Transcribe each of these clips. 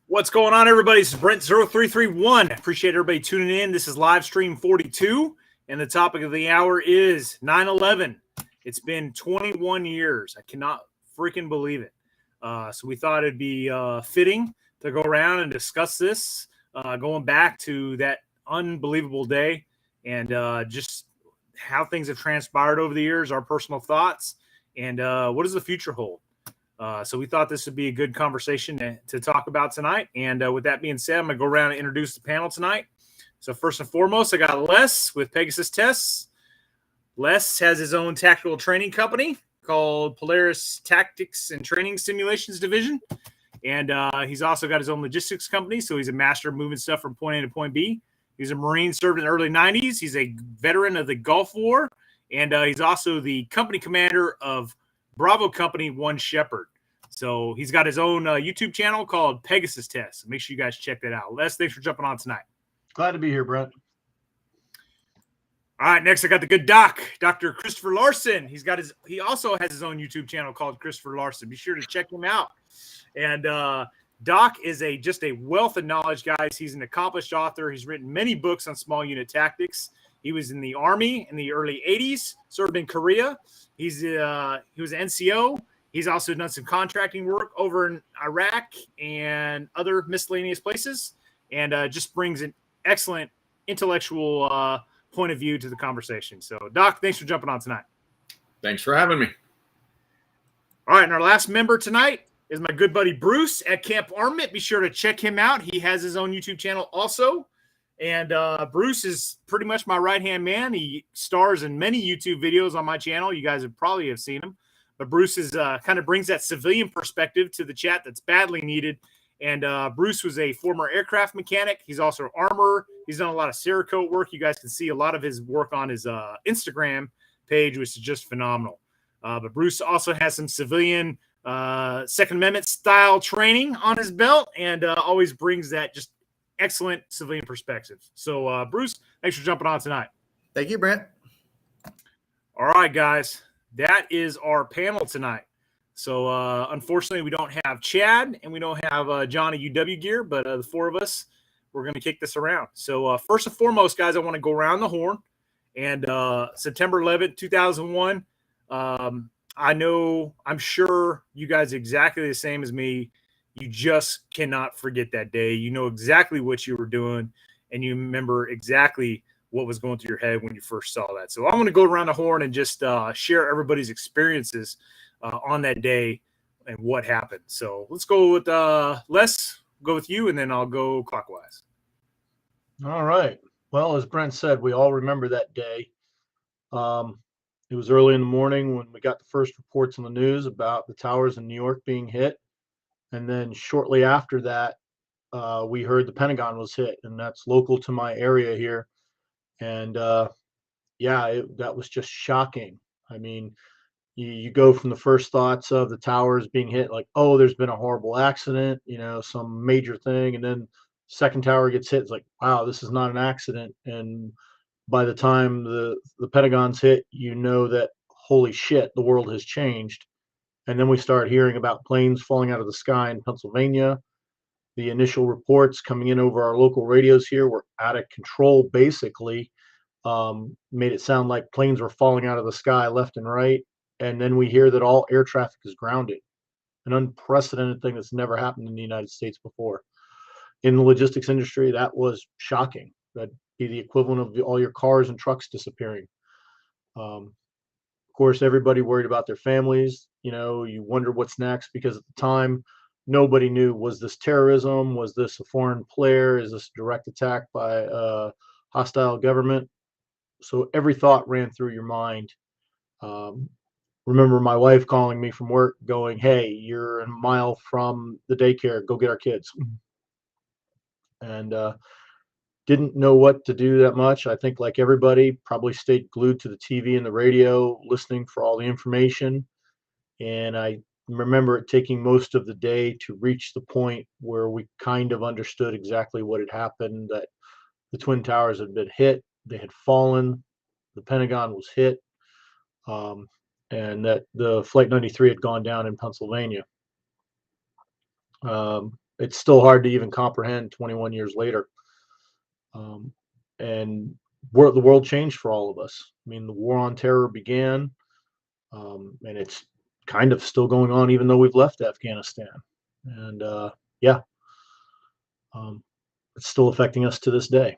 What's going on, everybody? This is Brent0331. Appreciate everybody tuning in. This is live stream 42, and the topic of the hour is 9/11. It's been 21 years. I cannot freaking believe it. So we thought it'd be fitting to go around and discuss this, going back to that unbelievable day and just how things have transpired over the years, our personal thoughts, and what does the future hold. So we thought this would be a good conversation to talk about tonight. And with that being said, I'm going to go around and introduce the panel tonight. So first and foremost, I got Les with Pegasus Tests. Les has his own tactical training company called Polaris Tactics and Training Simulations Division. And he's also got his own logistics company. So he's a master of moving stuff from point A to point B. He's a Marine, served in the early 90s. He's a veteran of the Gulf War. And he's also the company commander of Bravo Company One Shepherd. So he's got his own YouTube channel called Pegasus Tests. Make sure you guys check that out. Les, thanks for jumping on tonight. Glad to be here, Brent. All right, next I got the good doc, Dr. Christopher Larson. He also has his own YouTube channel called Christopher Larson. Be sure to check him out. And Doc is just a wealth of knowledge, guys. He's an accomplished author. He's written many books on small unit tactics. He was in the Army in the early 80s, served in Korea. He was an NCO. He's also done some contracting work over in Iraq and other miscellaneous places, and just brings an excellent intellectual point of view to the conversation. So, Doc, thanks for jumping on tonight. Thanks for having me. All right, and our last member tonight is my good buddy Bruce at Camp Armament. Be sure to check him out. He has his own YouTube channel also. And Bruce is pretty much my right-hand man. He stars in many YouTube videos on my channel. You guys probably have seen him. But Bruce is kind of brings that civilian perspective to the chat that's badly needed. And Bruce was a former aircraft mechanic. He's also an armorer. He's done a lot of Cerakote work. You guys can see a lot of his work on his Instagram page, which is just phenomenal. But Bruce also has some civilian Second Amendment style training on his belt and always brings that just excellent civilian perspective. So, Bruce, thanks for jumping on tonight. Thank you, Brent. All right, guys. That is our panel tonight. So, unfortunately, we don't have Chad and we don't have John at UW Gear, but the four of us, we're going to kick this around. So, first and foremost, guys, I want to go around the horn. And September 11th, 2001, I'm sure you guys are exactly the same as me. You just cannot forget that day. You know exactly what you were doing, and you remember exactly what was going through your head when you first saw that. So I'm going to go around the horn and just share everybody's experiences on that day and what happened. So let's go with Les. Go with you, and then I'll go clockwise. All right. Well, as Brent said, we all remember that day. It was early in the morning when we got the first reports on the news about the towers in New York being hit. And then shortly after that, we heard the Pentagon was hit, and that's local to my area here. And that was just shocking. I mean, you go from the first thoughts of the towers being hit, like, oh, there's been a horrible accident, some major thing. And then second tower gets hit. It's like, wow, this is not an accident. And by the time the Pentagon's hit, you know that, holy shit, the world has changed. And then we start hearing about planes falling out of the sky in Pennsylvania. The initial reports coming in over our local radios here were out of control, basically. Made it sound like planes were falling out of the sky left and right. And then we hear that all air traffic is grounded, an unprecedented thing that's never happened in the United States before. In the logistics industry, that was shocking. That'd be the equivalent of all your cars and trucks disappearing. Of course, everybody worried about their families. You wonder what's next, because at the time, nobody knew, was this terrorism? Was this a foreign player? Is this a direct attack by a hostile government? So every thought ran through your mind. Remember my wife calling me from work going, hey, you're a mile from the daycare. Go get our kids. And didn't know what to do that much. I think, like everybody, probably stayed glued to the TV and the radio, listening for all the information. And I remember it taking most of the day to reach the point where we kind of understood exactly what had happened, that the Twin Towers had been hit, they had fallen, the Pentagon was hit, and that the Flight 93 had gone down in Pennsylvania. it's still hard to even comprehend 21 years later. And the world changed for all of us. I mean, the war on terror began, and it's kind of still going on, even though we've left Afghanistan. And yeah, it's still affecting us to this day.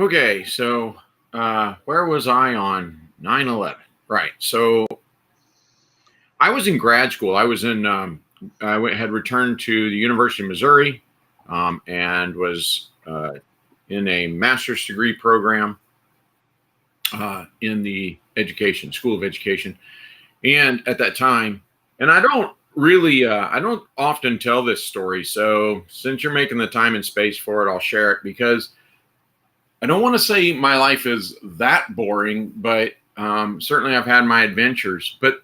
Okay, so where was I on 9/11? Right. So I was in grad school. I was in, had returned to the University of Missouri and was in a master's degree program in the School of Education. And at that time, and I don't often tell this story. So since you're making the time and space for it, I'll share it because I don't want to say my life is that boring, but certainly I've had my adventures. But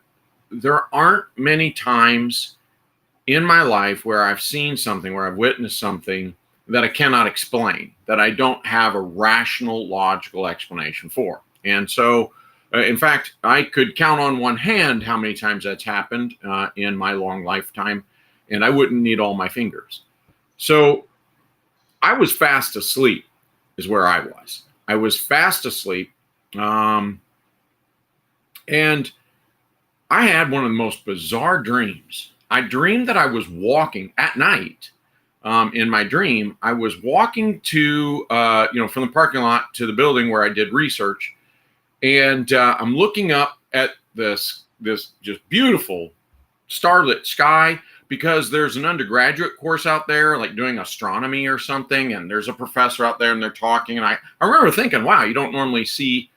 there aren't many times in my life where I've seen something, where I've witnessed something that I cannot explain, that I don't have a rational, logical explanation for. And so, in fact, I could count on one hand how many times that's happened in my long lifetime, and I wouldn't need all my fingers. So I was fast asleep is where I was. I was fast asleep. And I had one of the most bizarre dreams. I dreamed that I was walking at night. In my dream, I was walking to, from the parking lot to the building where I did research. And I'm looking up at this just beautiful starlit sky, because there's an undergraduate course out there, like doing astronomy or something. And there's a professor out there and they're talking. And I remember thinking, wow, you don't normally see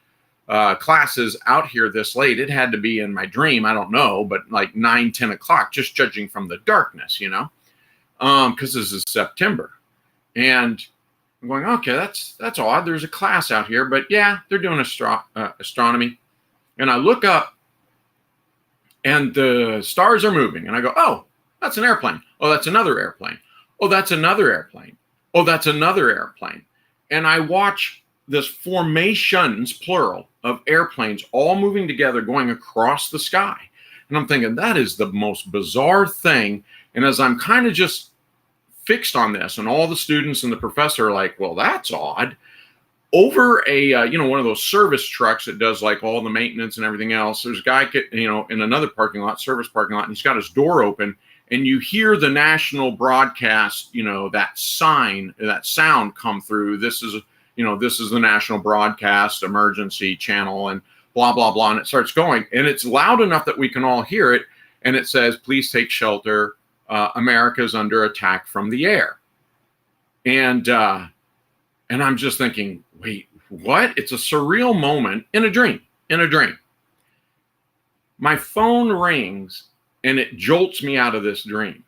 classes out here this late. It had to be in my dream. I don't know, but like 9, 10 o'clock, just judging from the darkness, because this is September. And I'm going, okay, that's odd. There's a class out here, but yeah, they're doing astronomy. And I look up and the stars are moving. And I go, oh, that's an airplane. Oh, that's another airplane. Oh, that's another airplane. Oh, that's another airplane. And I watch this formations, plural, of airplanes all moving together, going across the sky. And I'm thinking, that is the most bizarre thing. And as I'm kind of just fixed on this, and all the students and the professor are like, well, that's odd. Over a, one of those service trucks that does like all the maintenance and everything else, there's a guy, in another parking lot, service parking lot, and he's got his door open. And you hear the national broadcast, that sound come through. This is the national broadcast emergency channel and blah, blah, blah. And it starts going. And it's loud enough that we can all hear it. And it says, please take shelter. America's under attack from the air. And I'm just thinking, wait, what? It's a surreal moment in a dream. My phone rings and it jolts me out of this dream.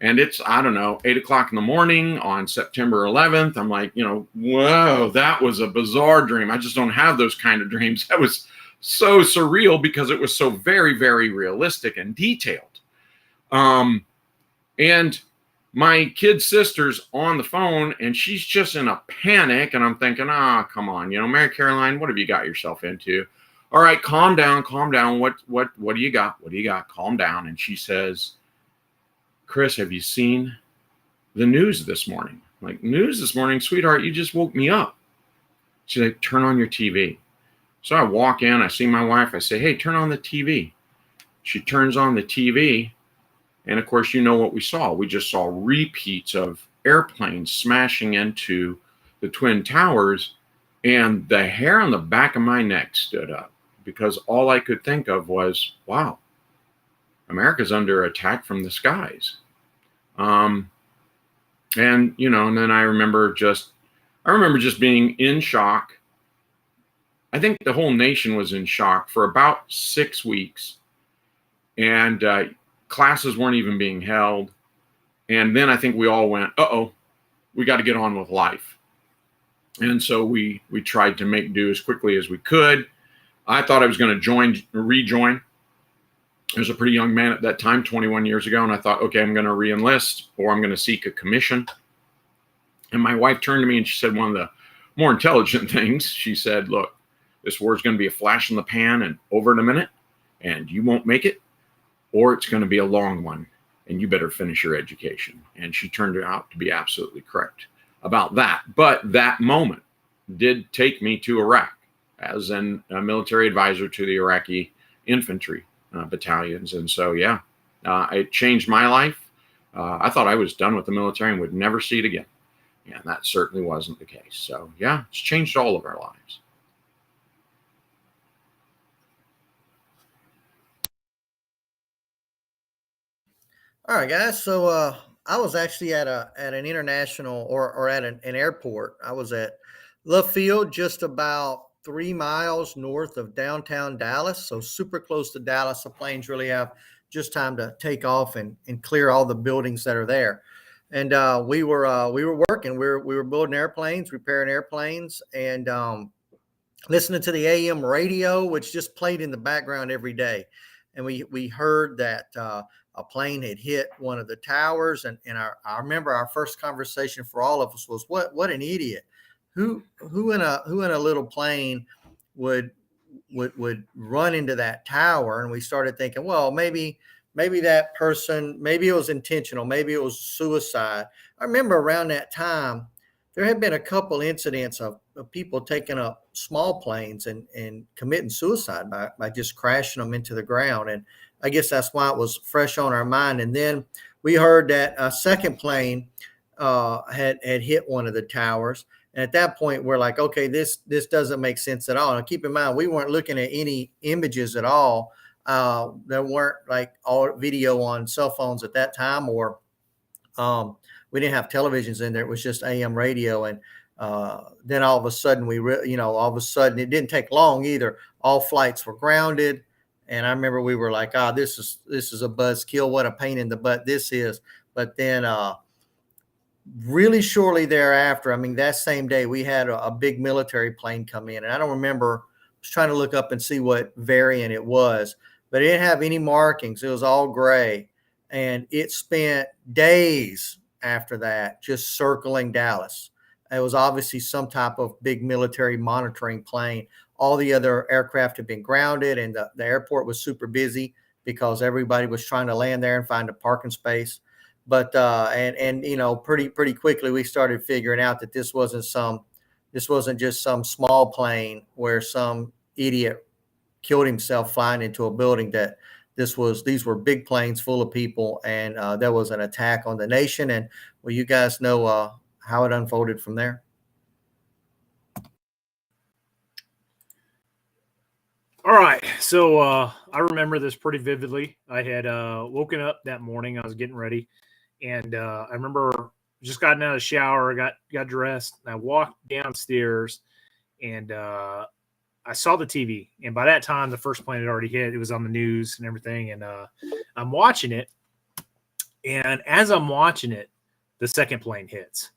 And it's, 8 o'clock in the morning on September 11th. I'm like, whoa, that was a bizarre dream. I just don't have those kind of dreams. That was so surreal because it was so very, very realistic and detailed. And my kid sister's on the phone and she's just in a panic. And I'm thinking, come on, Mary Caroline, what have you got yourself into? All right, calm down. What do you got? Calm down. And she says, Chris, have you seen the news this morning? I'm like, news this morning? Sweetheart, you just woke me up. She's like, turn on your TV. So I walk in, I see my wife, I say, hey, turn on the TV. She turns on the TV. And of course, what we saw. We just saw repeats of airplanes smashing into the Twin Towers. And the hair on the back of my neck stood up because all I could think of was, wow, America's under attack from the skies. And then I remember just being in shock. I think the whole nation was in shock for about 6 weeks. And classes weren't even being held. And then I think we all went, we got to get on with life. And so we tried to make do as quickly as we could. I thought I was going to rejoin. I was a pretty young man at that time, 21 years ago. And I thought, okay, I'm going to re-enlist or I'm going to seek a commission. And my wife turned to me and she said one of the more intelligent things. She said, look, this war is going to be a flash in the pan and over in a minute, and you won't make it, or it's going to be a long one, and you better finish your education. And she turned out to be absolutely correct about that. But that moment did take me to Iraq as a military advisor to the Iraqi infantry battalions. And so, yeah, it changed my life. I thought I was done with the military and would never see it again. And that certainly wasn't the case. So, yeah, it's changed all of our lives. All right, guys. So I was actually at an international or at an airport. I was at Love Field, just about 3 miles north of downtown Dallas. So super close to Dallas. The planes really have just time to take off and clear all the buildings that are there. And we were working. We were building airplanes, repairing airplanes, and listening to the AM radio, which just played in the background every day. And we heard that a plane had hit one of the towers, and I remember our first conversation for all of us was, what an idiot, who in a little plane would run into that tower. And we started thinking, well, maybe that person, maybe it was intentional, maybe it was suicide. I remember around that time there had been a couple incidents of people taking up small planes and committing suicide by just crashing them into the ground. And I guess that's why it was fresh on our mind. And then we heard that a second plane had hit one of the towers. And at that point, we're like, okay, this doesn't make sense at all. And keep in mind, we weren't looking at any images at all. There weren't like all video on cell phones at that time, or we didn't have televisions in there. It was just AM radio. And then all of a sudden all of a sudden, it didn't take long either. All flights were grounded. And I remember we were like, this is a buzzkill. What a pain in the butt this is. But then really shortly thereafter, I mean, that same day, we had a big military plane come in. And I don't remember, I was trying to look up and see what variant it was, but it didn't have any markings. It was all gray. And it spent days after that just circling Dallas. It was obviously some type of big military monitoring plane. All the other aircraft had been grounded, and the airport was super busy because everybody was trying to land there and find a parking space. But pretty quickly we started figuring out that this wasn't just some small plane where some idiot killed himself flying into a building. That these were big planes full of people, and there was an attack on the nation. And well, you guys know how it unfolded from there. All right. So I remember this pretty vividly. I had woken up that morning. I was getting ready. And I remember just gotten out of the shower, got dressed. And I walked downstairs, and I saw the TV. And by that time, the first plane had already hit. It was on the news and everything. And I'm watching it. And as I'm watching it, the second plane hits.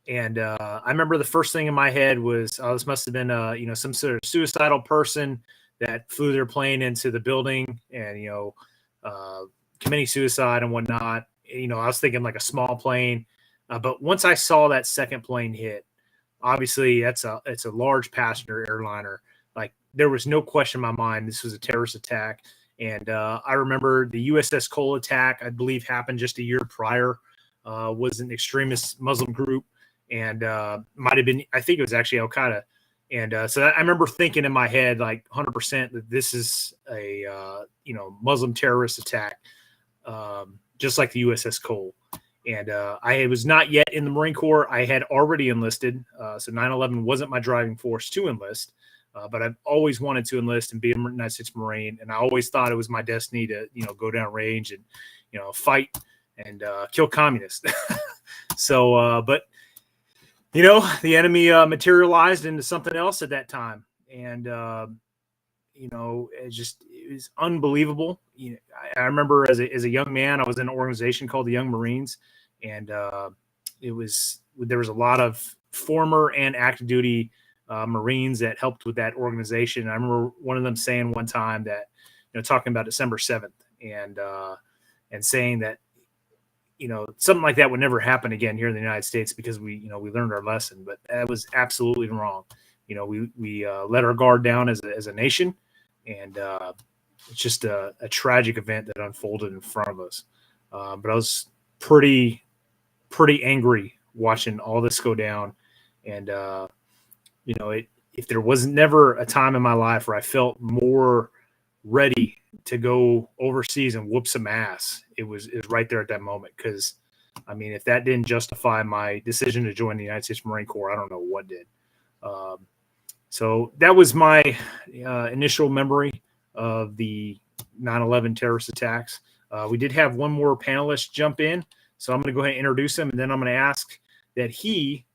And I remember the first thing in my head was, this must have been, some sort of suicidal person that flew their plane into the building and, committing suicide and whatnot. I was thinking like a small plane. But once I saw that second plane hit, obviously it's a large passenger airliner. Like, there was no question in my mind this was a terrorist attack. And I remember the USS Cole attack, I believe, happened just a year prior, was an extremist Muslim group. And might have been, I think it was actually Al Qaeda. And so I remember thinking in my head, like 100%, that this is a, Muslim terrorist attack, just like the USS Cole. And I was not yet in the Marine Corps. I had already enlisted. So 9/11 wasn't my driving force to enlist. But I've always wanted to enlist and be a United States Marine. And I always thought it was my destiny to, go down range and, fight and kill communists. So, but the enemy materialized into something else at that time. And, it was unbelievable. I remember as a young man, I was in an organization called the Young Marines. And there was a lot of former and active duty Marines that helped with that organization. And I remember one of them saying one time that, talking about December 7th and saying that, something like that would never happen again here in the United States because we learned our lesson, but that was absolutely wrong. we let our guard down as a nation, and it's just a tragic event that unfolded in front of us. But I was pretty angry watching all this go down, and if there was never a time in my life where I felt more ready to go overseas and whoop some ass, it was right there at that moment. Because if that didn't justify my decision to join the United States Marine Corps, I don't know what did. So that was my initial memory of the 9/11 terrorist attacks. We did have one more panelist jump in, so I'm going to go ahead and introduce him, and then I'm going to ask that he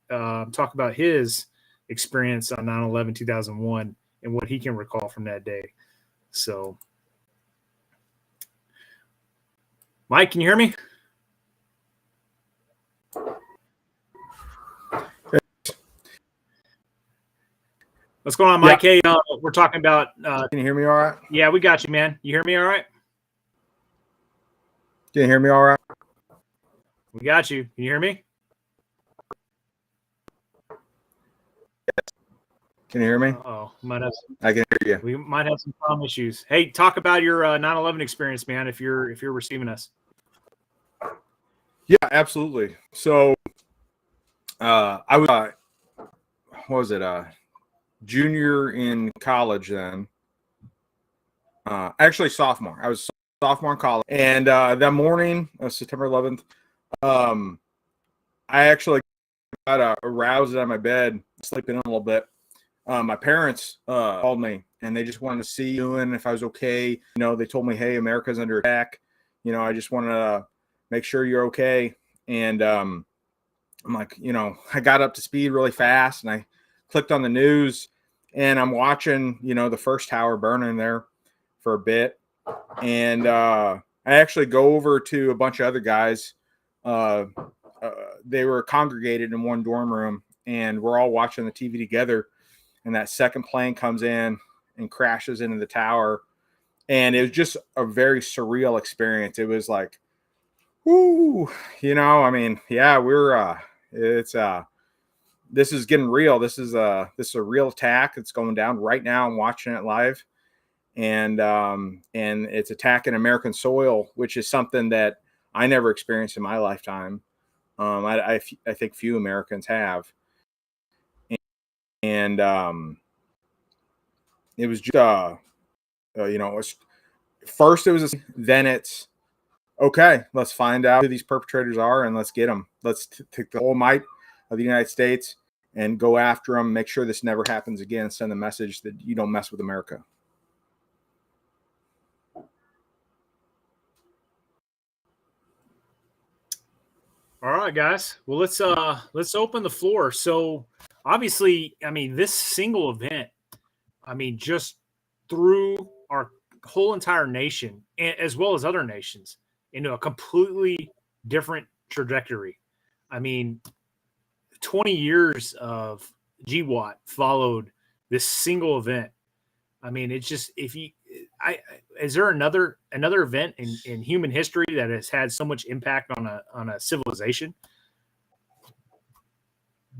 talk about his experience on 9/11 2001 and what he can recall from that day. So, Mike, can you hear me? What's going on, Mike? Yeah. Hey, we're talking about. Can you hear me all right? Yeah, we got you, man. You hear me all right? Can you hear me all right? We got you. Can you hear me? Can you hear me? Oh, I can hear you. We might have some problem issues. Hey, talk about your 9/11 experience, man. If you're receiving us. Yeah, absolutely. So, I was what was it? Junior in college then. Actually, sophomore. I was sophomore in college, and that morning, September 11th, I actually got aroused out of my bed, sleeping in a little bit. My parents called me, and they just wanted to see you and if I was okay. They told me, "Hey, America's under attack. I just wanted to make sure you're okay." And I'm like, I got up to speed really fast, and I clicked on the news, and I'm watching, the first tower burning there for a bit. And I actually go over to a bunch of other guys. They were congregated in one dorm room, and we're all watching the TV together. And that second plane comes in and crashes into the tower. And it was just a very surreal experience. It was like, whoo, yeah, this is getting real. This is a real attack. It's going down right now. I'm watching it live. And it's attacking American soil, which is something that I never experienced in my lifetime. I think few Americans have. And it was just, first it was, then it's, okay, let's find out who these perpetrators are and let's get them. Let's take the whole might of the United States and go after them, make sure this never happens again, send the message that you don't mess with America. All right, guys. Well, let's open the floor. So obviously, this single event, just threw our whole entire nation, as well as other nations, into a completely different trajectory. 20 years of GWAT followed this single event. It's just, is there another event in human history that has had so much impact on a civilization?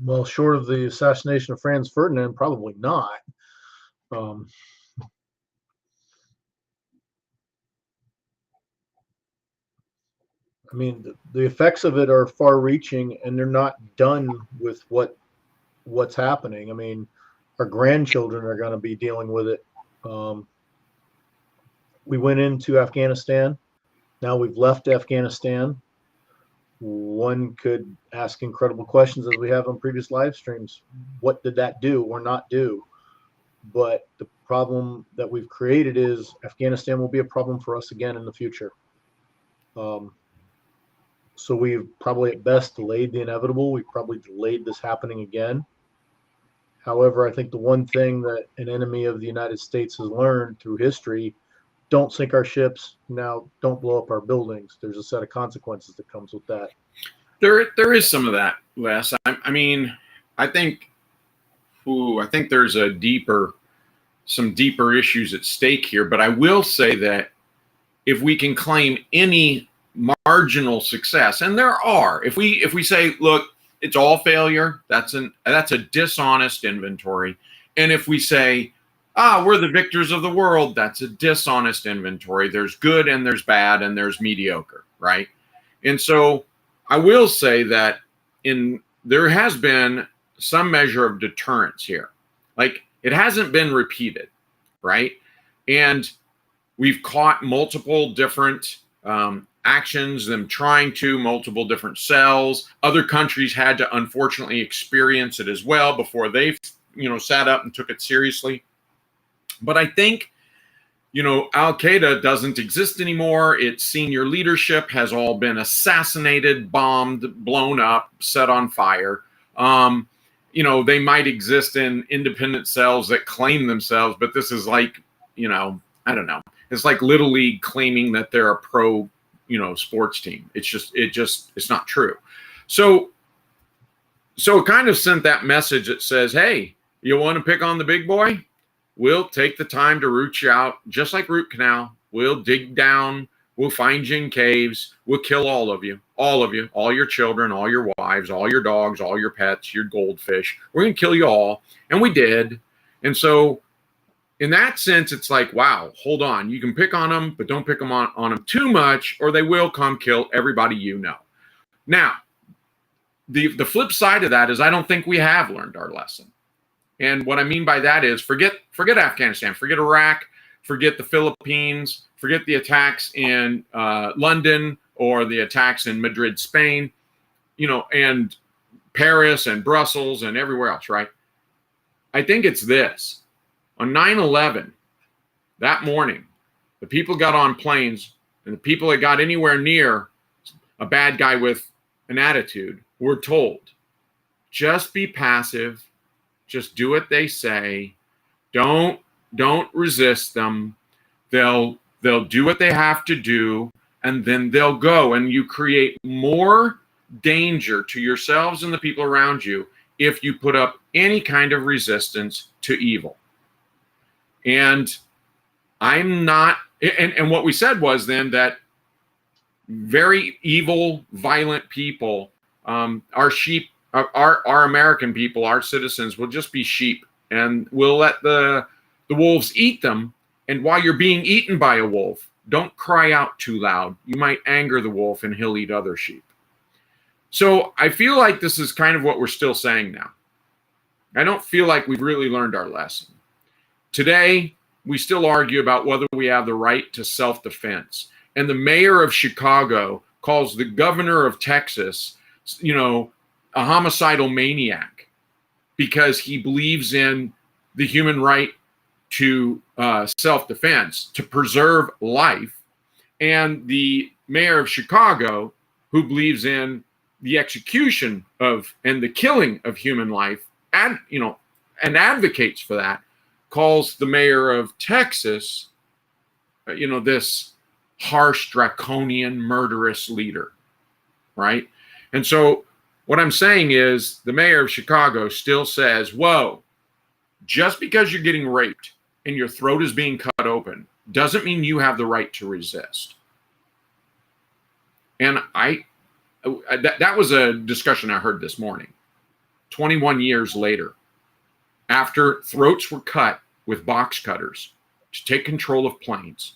Well, short of the assassination of Franz Ferdinand, probably not. The effects of it are far-reaching, and they're not done with what's happening. Our grandchildren are going to be dealing with it. We went into Afghanistan. Now we've left Afghanistan. One could ask incredible questions, as we have on previous live streams. What did that do or not do? But the problem that we've created is Afghanistan will be a problem for us again in the future. So we've probably at best delayed the inevitable. We've probably delayed this happening again. However, I think the one thing that an enemy of the United States has learned through history, don't sink our ships. Now, don't blow up our buildings. There's a set of consequences that comes with that. There is some of that, Wes. I think there's some deeper issues at stake here. But I will say that if we can claim any marginal success, and there are, if we say, look, it's all failure, that's a dishonest inventory. And if we say, we're the victors of the world, that's a dishonest inventory. There's good and there's bad and there's mediocre, right? And so I will say that there has been some measure of deterrence here. Like, it hasn't been repeated, right? And we've caught multiple different actions, them trying to, multiple different cells. Other countries had to unfortunately experience it as well before they, sat up and took it seriously. But I think, Al-Qaeda doesn't exist anymore. Its senior leadership has all been assassinated, bombed, blown up, set on fire. They might exist in independent cells that claim themselves, but this is like, I don't know. It's like Little League claiming that they're a pro, sports team. It's not true. So it kind of sent that message that says, hey, you want to pick on the big boy? We'll take the time to root you out, just like root canal. We'll dig down. We'll find you in caves. We'll kill all of you, all your children, all your wives, all your dogs, all your pets, your goldfish. We're going to kill you all. And we did. And so in that sense, it's like, wow, hold on. You can pick on them, but don't pick them on them too much, or they will come kill everybody you know. Now, the flip side of that is I don't think we have learned our lesson. And what I mean by that is forget Afghanistan, forget Iraq, forget the Philippines, forget the attacks in London or the attacks in Madrid, Spain, and Paris and Brussels and everywhere else, right? I think it's this. On 9/11, that morning, the people got on planes, and the people that got anywhere near a bad guy with an attitude were told, just be passive, just do what they say, don't resist them. They'll do what they have to do, and then they'll go. And you create more danger to yourselves and the people around you if you put up any kind of resistance to evil. And I'm not, and what we said was then that very evil, violent people, our sheep, our American people, our citizens will just be sheep, and we'll let the wolves eat them. And while you're being eaten by a wolf, don't cry out too loud. You might anger the wolf and he'll eat other sheep. So I feel like this is kind of what we're still saying now. I don't feel like we've really learned our lesson. Today, we still argue about whether we have the right to self-defense. And the mayor of Chicago calls the governor of Texas, a homicidal maniac because he believes in the human right to self-defense, to preserve life. And the mayor of Chicago, who believes in the execution of and the killing of human life, and advocates for that, calls the mayor of Texas, this harsh, draconian, murderous leader, right? And so what I'm saying is the mayor of Chicago still says, whoa, just because you're getting raped and your throat is being cut open doesn't mean you have the right to resist. And that was a discussion I heard this morning, 21 years later, after throats were cut with box cutters to take control of planes.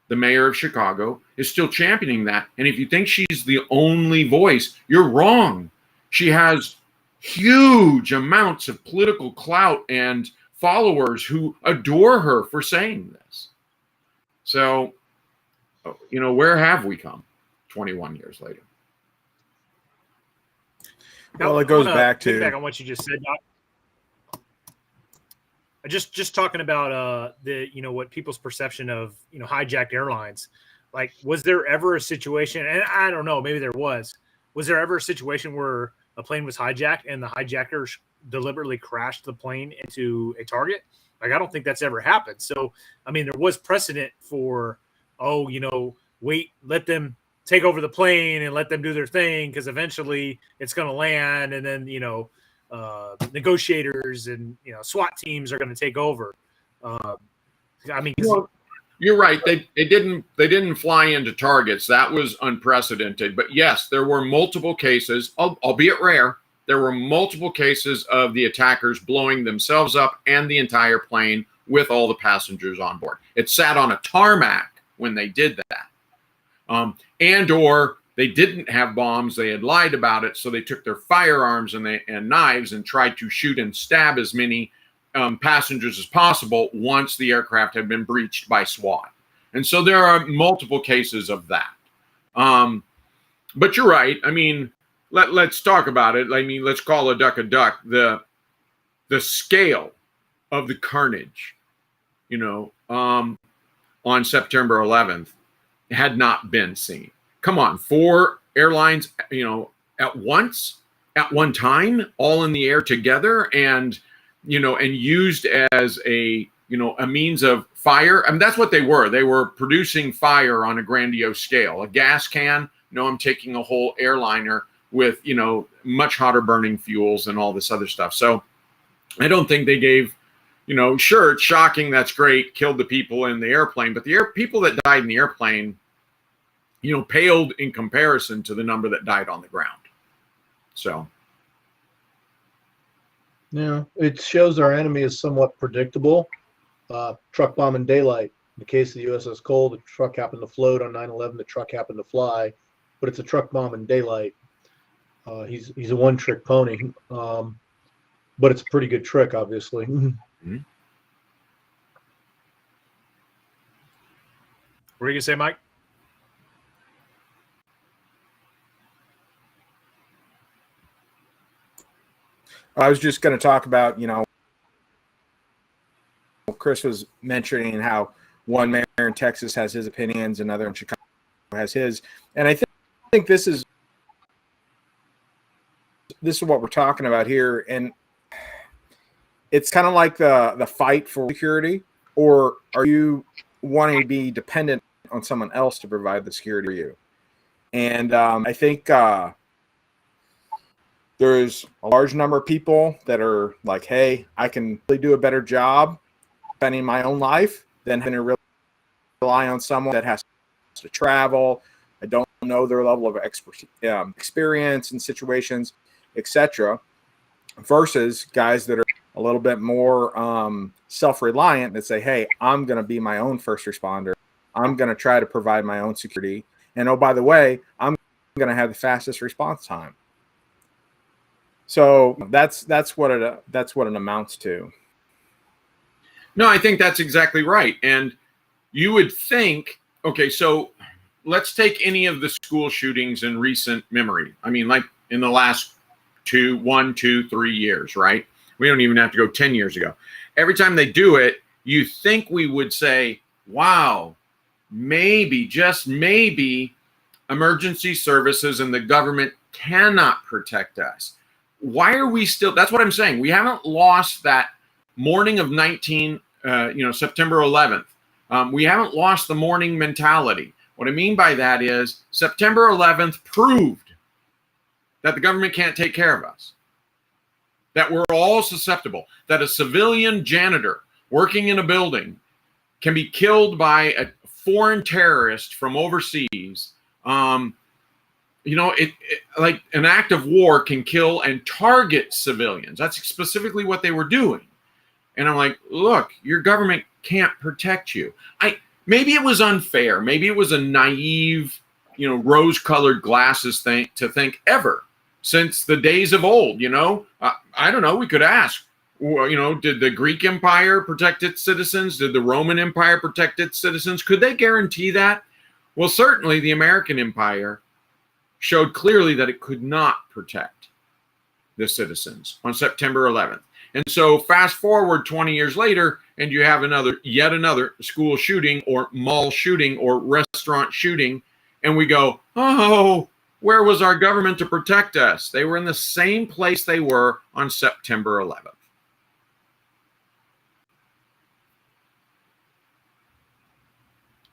The mayor of Chicago is still championing that. And if you think she's the only voice, you're wrong. She has huge amounts of political clout and followers who adore her for saying this. So, where have we come 21 years later? Well, it goes back to on what you just said, Doc. Just talking about what people's perception of hijacked airlines. Like, was there ever a situation, and I don't know, maybe there was there ever a situation where a plane was hijacked and the hijackers deliberately crashed the plane into a target? Like, I don't think that's ever happened. So, I mean, there was precedent for, wait, let them take over the plane and let them do their thing, because eventually it's going to land, and then negotiators and SWAT teams are going to take over. You're right. They didn't fly into targets. That was unprecedented. But yes, there were multiple cases, albeit rare. There were multiple cases of the attackers blowing themselves up and the entire plane with all the passengers on board. It sat on a tarmac when they did that. And or they didn't have bombs. They had lied about it. So they took their firearms and knives and tried to shoot and stab as many passengers as possible once the aircraft had been breached by SWAT. And so there are multiple cases of that. But you're right. I mean, let's talk about it. I mean, let's call a duck a duck. The scale of the carnage, on September 11th had not been seen. Come on, 4 airlines, at once, at one time, all in the air together, and used as a means of fire. I mean, that's what they were. They were producing fire on a grandiose scale. A gas can. No, I'm taking a whole airliner with, much hotter burning fuels and all this other stuff. So I don't think they gave, sure, it's shocking. That's great. Killed the people in the airplane. But the people that died in the airplane, paled in comparison to the number that died on the ground. So. Yeah, it shows our enemy is somewhat predictable. Truck bomb in daylight. In the case of the USS Cole, the truck happened to float. On 9/11, the truck happened to fly, but it's a truck bomb in daylight. He's a one-trick pony, but it's a pretty good trick, obviously. Mm-hmm. What are you gonna say, Mike? I was just going to talk about, Chris was mentioning how one mayor in Texas has his opinions, another in Chicago has his, and I think this is what we're talking about here, and it's kind of like the fight for security, or are you wanting to be dependent on someone else to provide the security for you? And I think there's a large number of people that are like, hey, I can really do a better job spending my own life than having to rely on someone that has to travel. I don't know their level of experience in situations, etc. Versus guys that are a little bit more self-reliant that say, hey, I'm going to be my own first responder. I'm going to try to provide my own security. And oh, by the way, I'm going to have the fastest response time. So that's what it amounts to. No, I think that's exactly right. And you would think, okay, so let's take any of the school shootings in recent memory. I mean, like in the last 1, 2, 3 years, right? We don't even have to go 10 years ago. Every time they do it, you think we would say, wow, maybe, just maybe, emergency services and the government cannot protect us. Why are we still, that's what I'm saying. We haven't lost that morning of September 11th. We haven't lost the morning mentality. What I mean by that is September 11th proved that the government can't take care of us, that we're all susceptible, that a civilian janitor working in a building can be killed by a foreign terrorist from overseas. Like an act of war can kill and target civilians. That's specifically what they were doing. And I'm like, look, your government can't protect you. Maybe it was unfair. Maybe it was a naive, rose-colored glasses thing to think ever since the days of old. I don't know. We could ask, did the Greek Empire protect its citizens? Did the Roman Empire protect its citizens? Could they guarantee that? Well, certainly the American Empire showed clearly that it could not protect the citizens on September 11th. And so fast forward 20 years later, and you have yet another school shooting or mall shooting or restaurant shooting. And we go, oh, where was our government to protect us? They were in the same place they were on September 11th.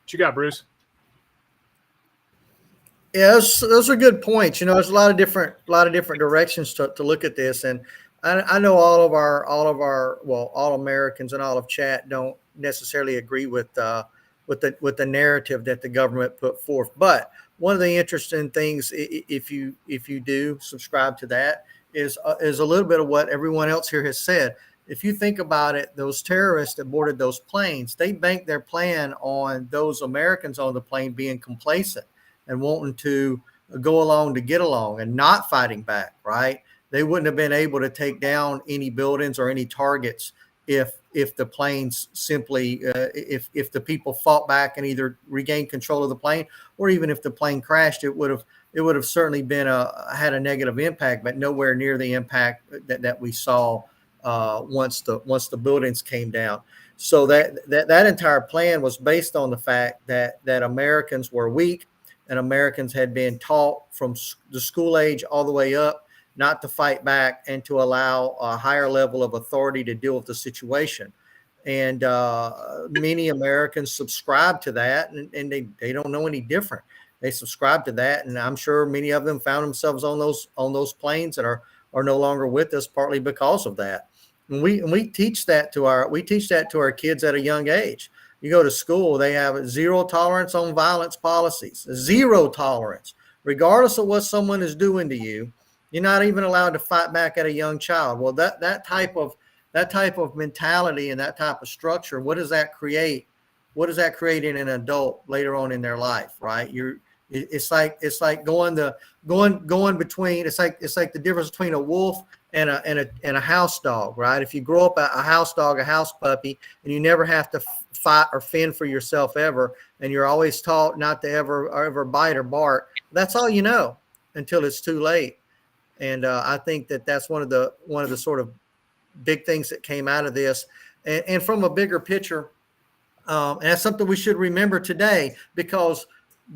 What you got, Bruce? Yeah, those are good points. There's a lot of different directions to look at this, and I know all Americans and all of chat don't necessarily agree with with the narrative that the government put forth. But one of the interesting things, if you do subscribe to that, is a little bit of what everyone else here has said. If you think about it, those terrorists that boarded those planes, they banked their plan on those Americans on the plane being complacent and wanting to go along to get along and not fighting back, right? They wouldn't have been able to take down any buildings or any targets if the planes simply if the people fought back and either regained control of the plane, or even if the plane crashed, it would have certainly been had a negative impact, but nowhere near the impact that we saw once the buildings came down. So that entire plan was based on the fact that Americans were weak, and Americans had been taught from the school age all the way up not to fight back and to allow a higher level of authority to deal with the situation. And many Americans subscribe to that, and they don't know any different. They subscribe to that, and I'm sure many of them found themselves on those planes and are no longer with us, partly because of that. And we teach that to our kids at a young age. You go to school, they have zero tolerance on violence policies, zero tolerance, regardless of what someone is doing to you. You're not even allowed to fight back at a young child. Well, that type of mentality and that type of structure, what does that create? What does that create in an adult later on in their life, right? It's like going between. It's like the difference between a wolf and a house dog, right? If you grow up a house dog, a house puppy, and you never have to fight or fend for yourself ever, and you're always taught not to ever bite or bark, that's all you know until it's too late. And I think that's one of the sort of big things that came out of this, and from a bigger picture, and that's something we should remember today, because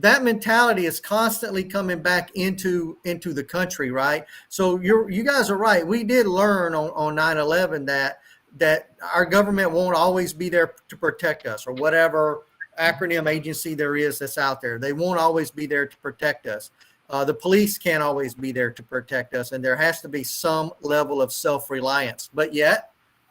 that mentality is constantly coming back into the country, right? So you guys are right. We did learn on 9/11 that our government won't always be there to protect us, or whatever acronym agency there is that's out there. They won't always be there to protect us. The police can't always be there to protect us, and there has to be some level of self-reliance. But yet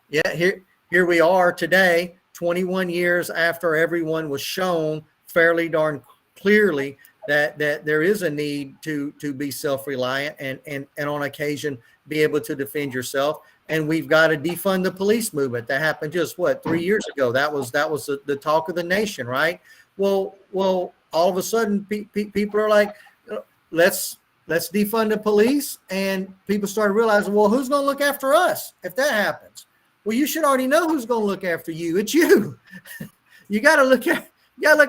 here we are today, 21 years after everyone was shown fairly darn clearly that there is a need to be self-reliant and on occasion be able to defend yourself. And we've got to defund the police movement. That happened just 3 years ago. That was the talk of the nation, right? Well, all of a sudden people are like, let's defund the police, and people started realizing, well, who's going to look after us if that happens? Well, you should already know who's going to look after you. It's you. You got to look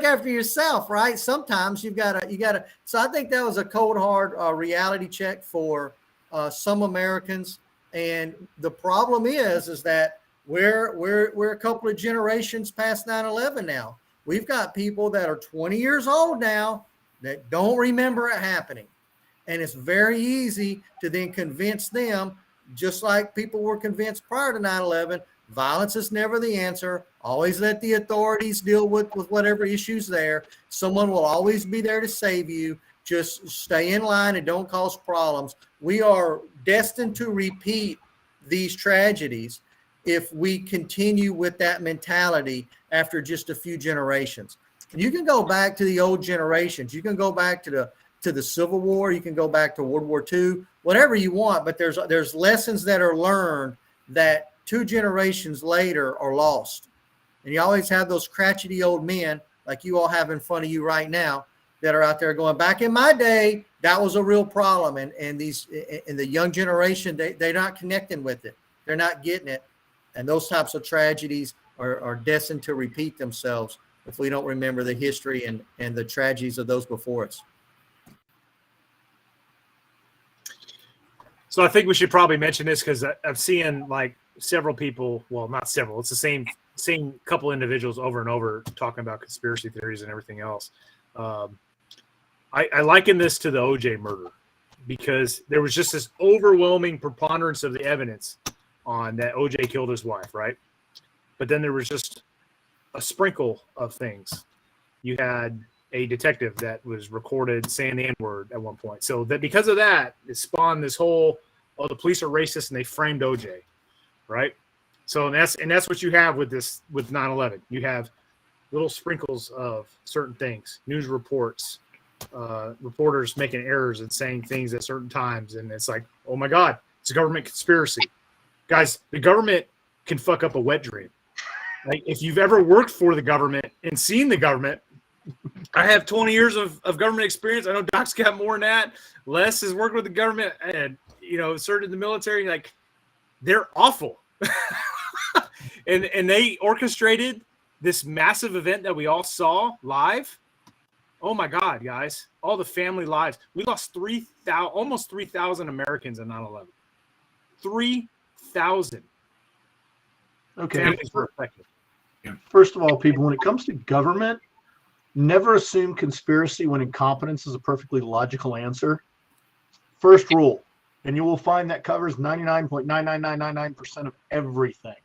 after yourself, right? Sometimes you got to. So I think that was a cold hard reality check for some Americans, and the problem is that we're a couple of generations past 9/11 now. We've got people that are 20 years old now that don't remember it happening. And it's very easy to then convince them, just like people were convinced prior to 9/11, violence is never the answer. Always let the authorities deal with whatever issues there. Someone will always be there to save you. Just stay in line and don't cause problems. We are destined to repeat these tragedies if we continue with that mentality after just a few generations. You can go back to the old generations. You can go back to the Civil War. You can go back to World War II, whatever you want. But there's lessons that are learned that 2 generations later are lost. And you always have those crotchety old men like you all have in front of you right now that are out there going, back in my day, that was a real problem. And the young generation, they're not connecting with it. They're not getting it. And those types of tragedies are destined to repeat themselves if we don't remember the history and the tragedies of those before us. So I think we should probably mention this, because I've seen like several people, well, not several, it's the same couple individuals over and over talking about conspiracy theories and everything else. I liken this to the OJ murder, because there was just this overwhelming preponderance of the evidence on that OJ killed his wife, right? But then there was just a sprinkle of things. You had a detective that was recorded saying the N-word at one point. So that because of that, it spawned this whole, oh, the police are racist and they framed OJ, right? So and that's what you have with 9/11. You have little sprinkles of certain things, news reports, reporters making errors and saying things at certain times. And it's like, oh my God, it's a government conspiracy. Guys, the government can fuck up a wet dream. Like, if you've ever worked for the government and seen the government, I have 20 years of government experience. I know Doc's got more than that. Les has worked with the government and, served in the military. Like, they're awful. and they orchestrated this massive event that we all saw live. Oh my God, guys, all the family lives. We lost almost 3,000 Americans in 9/11. 3,000. Okay. Families were affected. First of all, people, when it comes to government, never assume conspiracy when incompetence is a perfectly logical answer. First rule, and you will find that covers 99.99999% of everything.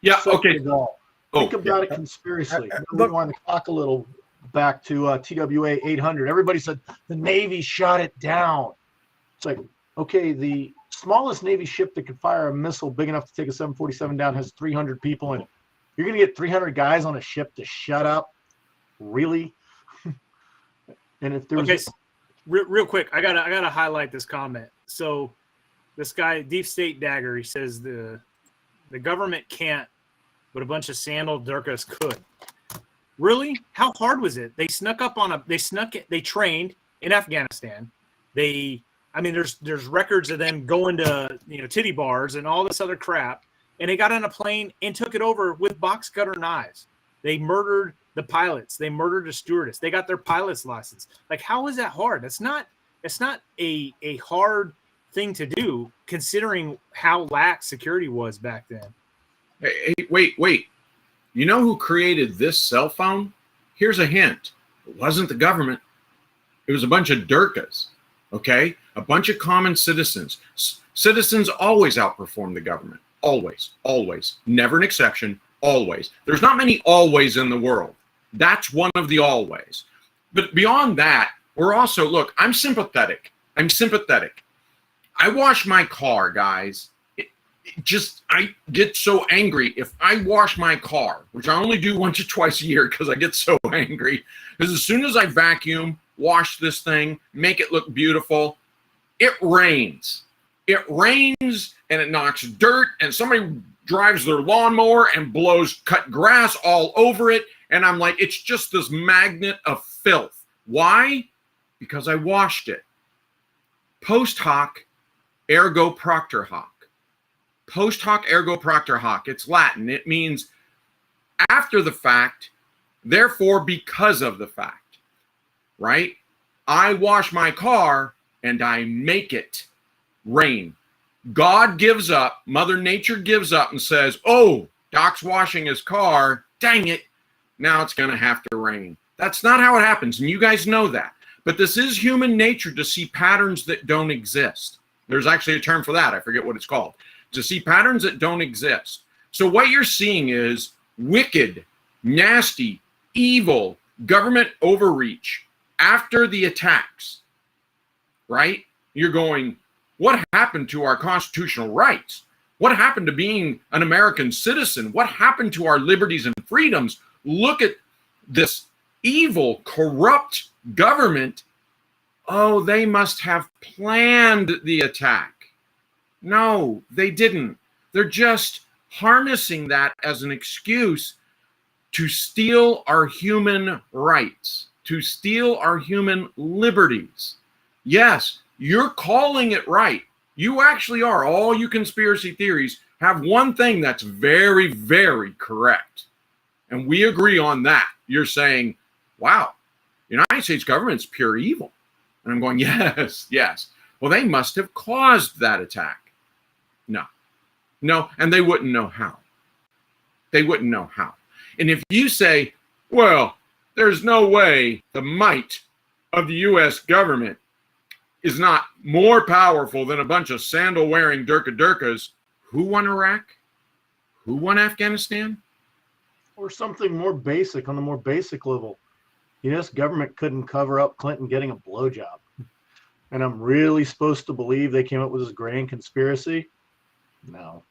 Yeah. Second Okay. of all, think about it conspiracy. We want to talk a little back to TWA 800. Everybody said the Navy shot it down. It's like, okay, the smallest Navy ship that could fire a missile big enough to take a 747 down has 300 people in it. You're going to get 300 guys on a ship to shut up? Really? And if there's... Okay, real quick, I gotta highlight this comment. So this guy, Deep State Dagger, he says the government can't, but a bunch of sandal durkas could. Really? How hard was it? They trained in Afghanistan. There's records of them going to, titty bars and all this other crap. And they got on a plane and took it over with box cutter knives. They murdered the pilots. They murdered a stewardess. They got their pilot's license. Like, how is that hard? It's not a hard thing to do, considering how lax security was back then. Hey, wait. You know who created this cell phone? Here's a hint. It wasn't the government. It was a bunch of Durkas, okay? A bunch of common citizens. Citizens always outperform the government. Always. Never an exception. Always. There's not many always in the world. That's one of the always. But beyond that, we're also, look, I'm sympathetic. I wash my car, guys. I get so angry if I wash my car, which I only do once or twice a year because I get so angry. Because as soon as I vacuum, wash this thing, make it look beautiful, it rains. It rains and it knocks dirt, and somebody drives their lawnmower and blows cut grass all over it. And I'm like, it's just this magnet of filth. Why? Because I washed it. Post hoc, ergo proctor hoc. Post hoc, ergo proctor hoc. It's Latin. It means after the fact, therefore because of the fact, right? I wash my car and I make it rain. God gives up, Mother Nature gives up and says, oh, Doc's washing his car, dang it, now it's going to have to rain. That's not how it happens, and you guys know that. But this is human nature to see patterns that don't exist. There's actually a term for that. I forget what it's called. To see patterns that don't exist. So what you're seeing is wicked, nasty, evil government overreach after the attacks, right? You're going, what happened to our constitutional rights? What happened to being an American citizen? What happened to our liberties and freedoms? Look at this evil, corrupt government. Oh, they must have planned the attack. No, they didn't. They're just harnessing that as an excuse to steal our human rights, to steal our human liberties. Yes, you're calling it right. You actually are. All you conspiracy theories have one thing that's very, very correct. And we agree on that. You're saying, wow, the United States government's pure evil. And I'm going, yes. Well, they must have caused that attack. No, and they wouldn't know how. And if you say, well, there's no way the might of the U.S. government is not more powerful than a bunch of sandal-wearing Durkas, who won Iraq? Who won Afghanistan? Or something more basic, on the more basic level. The U.S. government couldn't cover up Clinton getting a blowjob. And I'm really supposed to believe they came up with this grand conspiracy? No.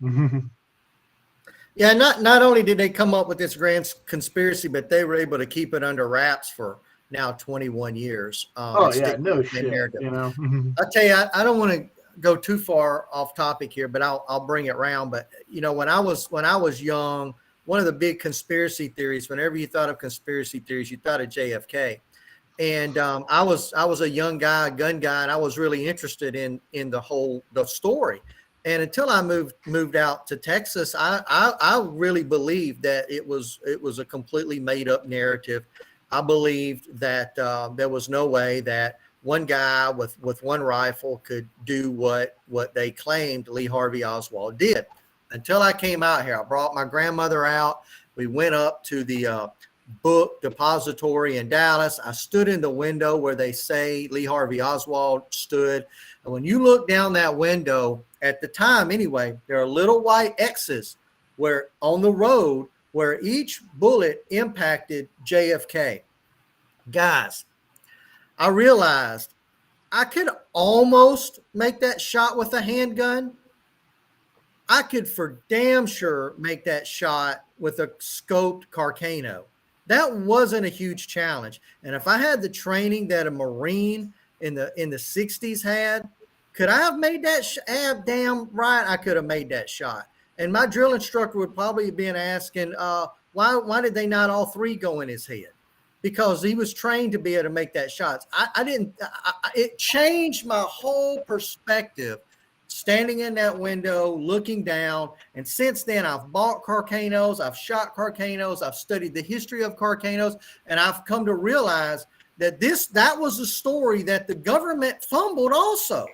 Yeah, not only did they come up with this grand conspiracy, but they were able to keep it under wraps for now 21 years. Oh and yeah, stick no with the shit. narrative. You know. I'll tell you, I don't want to go too far off topic here, but I'll bring it around. But when I was young, one of the big conspiracy theories, whenever you thought of conspiracy theories, you thought of JFK. And I was a young guy, a gun guy, and I was really interested in the story. And until I moved out to Texas, I really believed that it was a completely made up narrative. I believed that there was no way that one guy with one rifle could do what they claimed Lee Harvey Oswald did. Until I came out here, I brought my grandmother out. We went up to the book depository in Dallas. I stood in the window where they say Lee Harvey Oswald stood. And when you look down that window, at the time anyway, there are little white X's where on the road where each bullet impacted JFK. Guys, I realized I could almost make that shot with a handgun. I could for damn sure make that shot with a scoped Carcano. That wasn't a huge challenge. And if I had the training that a Marine in the 60s had, could I have made that damn right? I could have made that shot. And my drill instructor would probably have been asking, why did they not all three go in his head? Because he was trained to be able to make that shot. It changed my whole perspective standing in that window, looking down. And since then, I've bought Carcanos, I've shot Carcanos, I've studied the history of Carcanos, and I've come to realize that that was a story that the government fumbled also.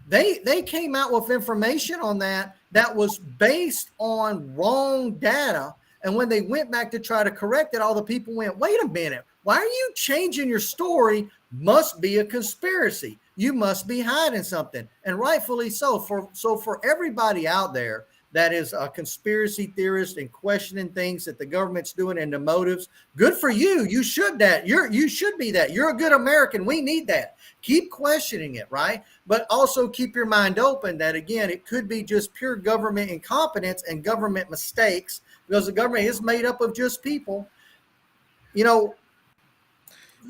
They came out with information on that was based on wrong data. And when they went back to try to correct it, all the people went, wait a minute, why are you changing your story? Must be a conspiracy. You must be hiding something. And rightfully so. For everybody out there that is a conspiracy theorist and questioning things that the government's doing and the motives, good for you. You should that. You should be that. You're a good American. We need that. Keep questioning it, right? But also keep your mind open that, again, it could be just pure government incompetence and government mistakes, because the government is made up of just people.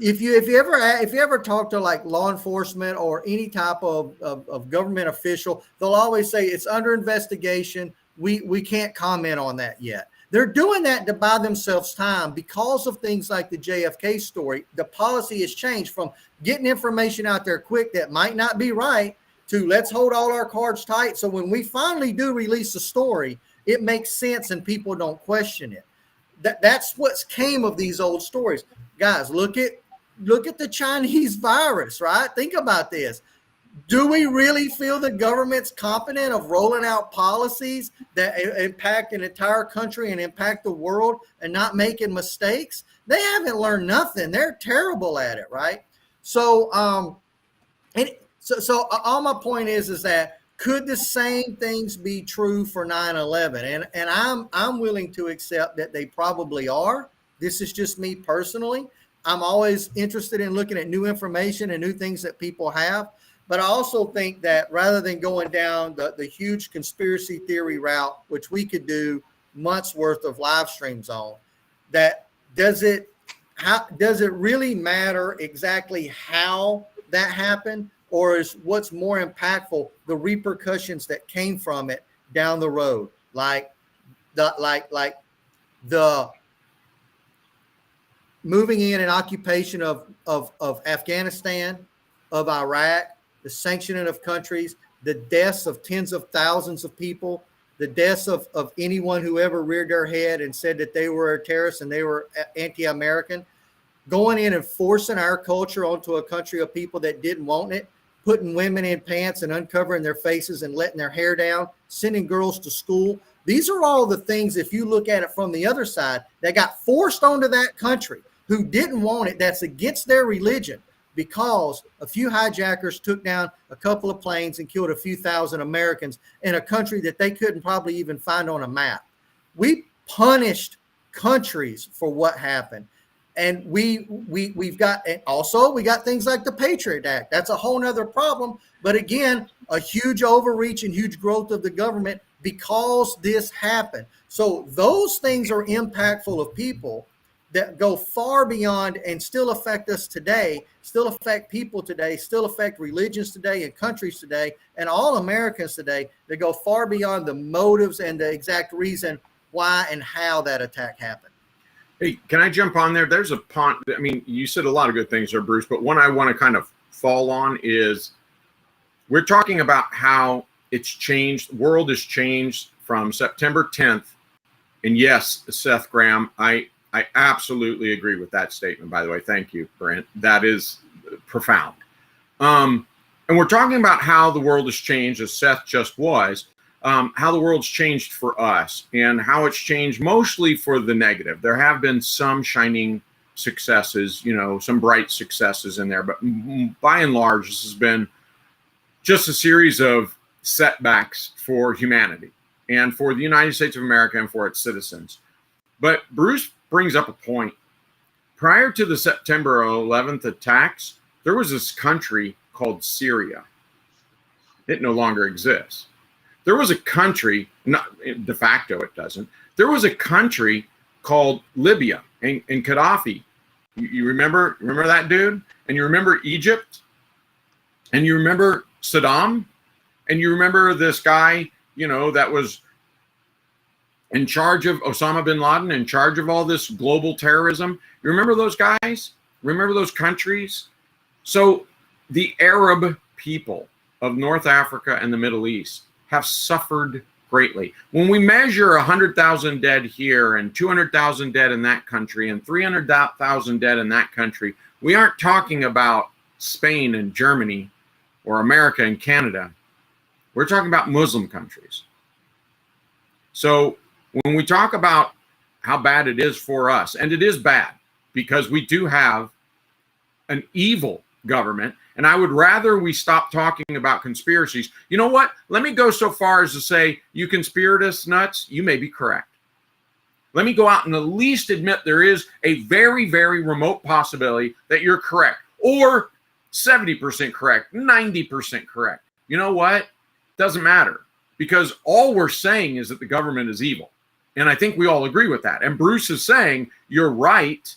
If you ever talk to like law enforcement or any type of government official, they'll always say it's under investigation. We can't comment on that yet. They're doing that to buy themselves time because of things like the JFK story. The policy has changed from getting information out there quick that might not be right to let's hold all our cards tight. So when we finally do release a story, it makes sense and people don't question it. That's what came of these old stories. Guys, look at the Chinese virus, right? Think about this. Do we really feel the government's competent of rolling out policies that impact an entire country and impact the world and not making mistakes? They haven't learned nothing. They're terrible at it, right? So, so all my point is that could the same things be true for 9/11? And I'm willing to accept that they probably are. This is just me personally. I'm always interested in looking at new information and new things that people have. But I also think that rather than going down the huge conspiracy theory route, which we could do months worth of live streams on, that does it really matter exactly how that happened? Or is what's more impactful the repercussions that came from it down the road, like the moving in and occupation of Afghanistan, of Iraq, the sanctioning of countries, the deaths of tens of thousands of people, the deaths of anyone who ever reared their head and said that they were a terrorist and they were anti-American, going in and forcing our culture onto a country of people that didn't want it, putting women in pants and uncovering their faces and letting their hair down, sending girls to school. These are all the things, if you look at it from the other side, that got forced onto that country who didn't want it, that's against their religion, because a few hijackers took down a couple of planes and killed a few thousand Americans in a country that they couldn't probably even find on a map. We punished countries for what happened. And we've got, and also we got things like the Patriot Act. That's a whole nother problem. But again, a huge overreach and huge growth of the government because this happened. So those things are impactful of people that go far beyond and still affect us today, still affect people today, still affect religions today and countries today, and all Americans today, that go far beyond the motives and the exact reason why and how that attack happened. Hey, can I jump on there? There's a pont. I mean, you said a lot of good things there, Bruce, but one I want to kind of fall on is we're talking about how it's changed. The world has changed from September 10th. And yes, Seth Graham, I absolutely agree with that statement, by the way. Thank you, Brent. That is profound. And we're talking about how the world has changed, as Seth just was, how the world's changed for us and how it's changed mostly for the negative. There have been some shining successes, some bright successes in there, but by and large, this has been just a series of setbacks for humanity and for the United States of America and for its citizens. But Bruce brings up a point. Prior to the September 11th attacks, there was this country called Syria. It no longer exists. There was a country, not de facto it doesn't, there was a country called Libya and Gaddafi. You remember that dude? And you remember Egypt? And you remember Saddam? And you remember this guy, that was in charge of Osama bin Laden, in charge of all this global terrorism. You remember those guys? Remember those countries? So the Arab people of North Africa and the Middle East have suffered greatly. When we measure 100,000 dead here and 200,000 dead in that country and 300,000 dead in that country, we aren't talking about Spain and Germany or America and Canada. We're talking about Muslim countries. So when we talk about how bad it is for us, and it is bad because we do have an evil government, and I would rather we stop talking about conspiracies. You know what? Let me go so far as to say, you conspiracists nuts, you may be correct. Let me go out and at least admit there is a very, very remote possibility that you're correct, or 70% correct, 90% correct. You know what? Doesn't matter, because all we're saying is that the government is evil. And I think we all agree with that. And Bruce is saying you're right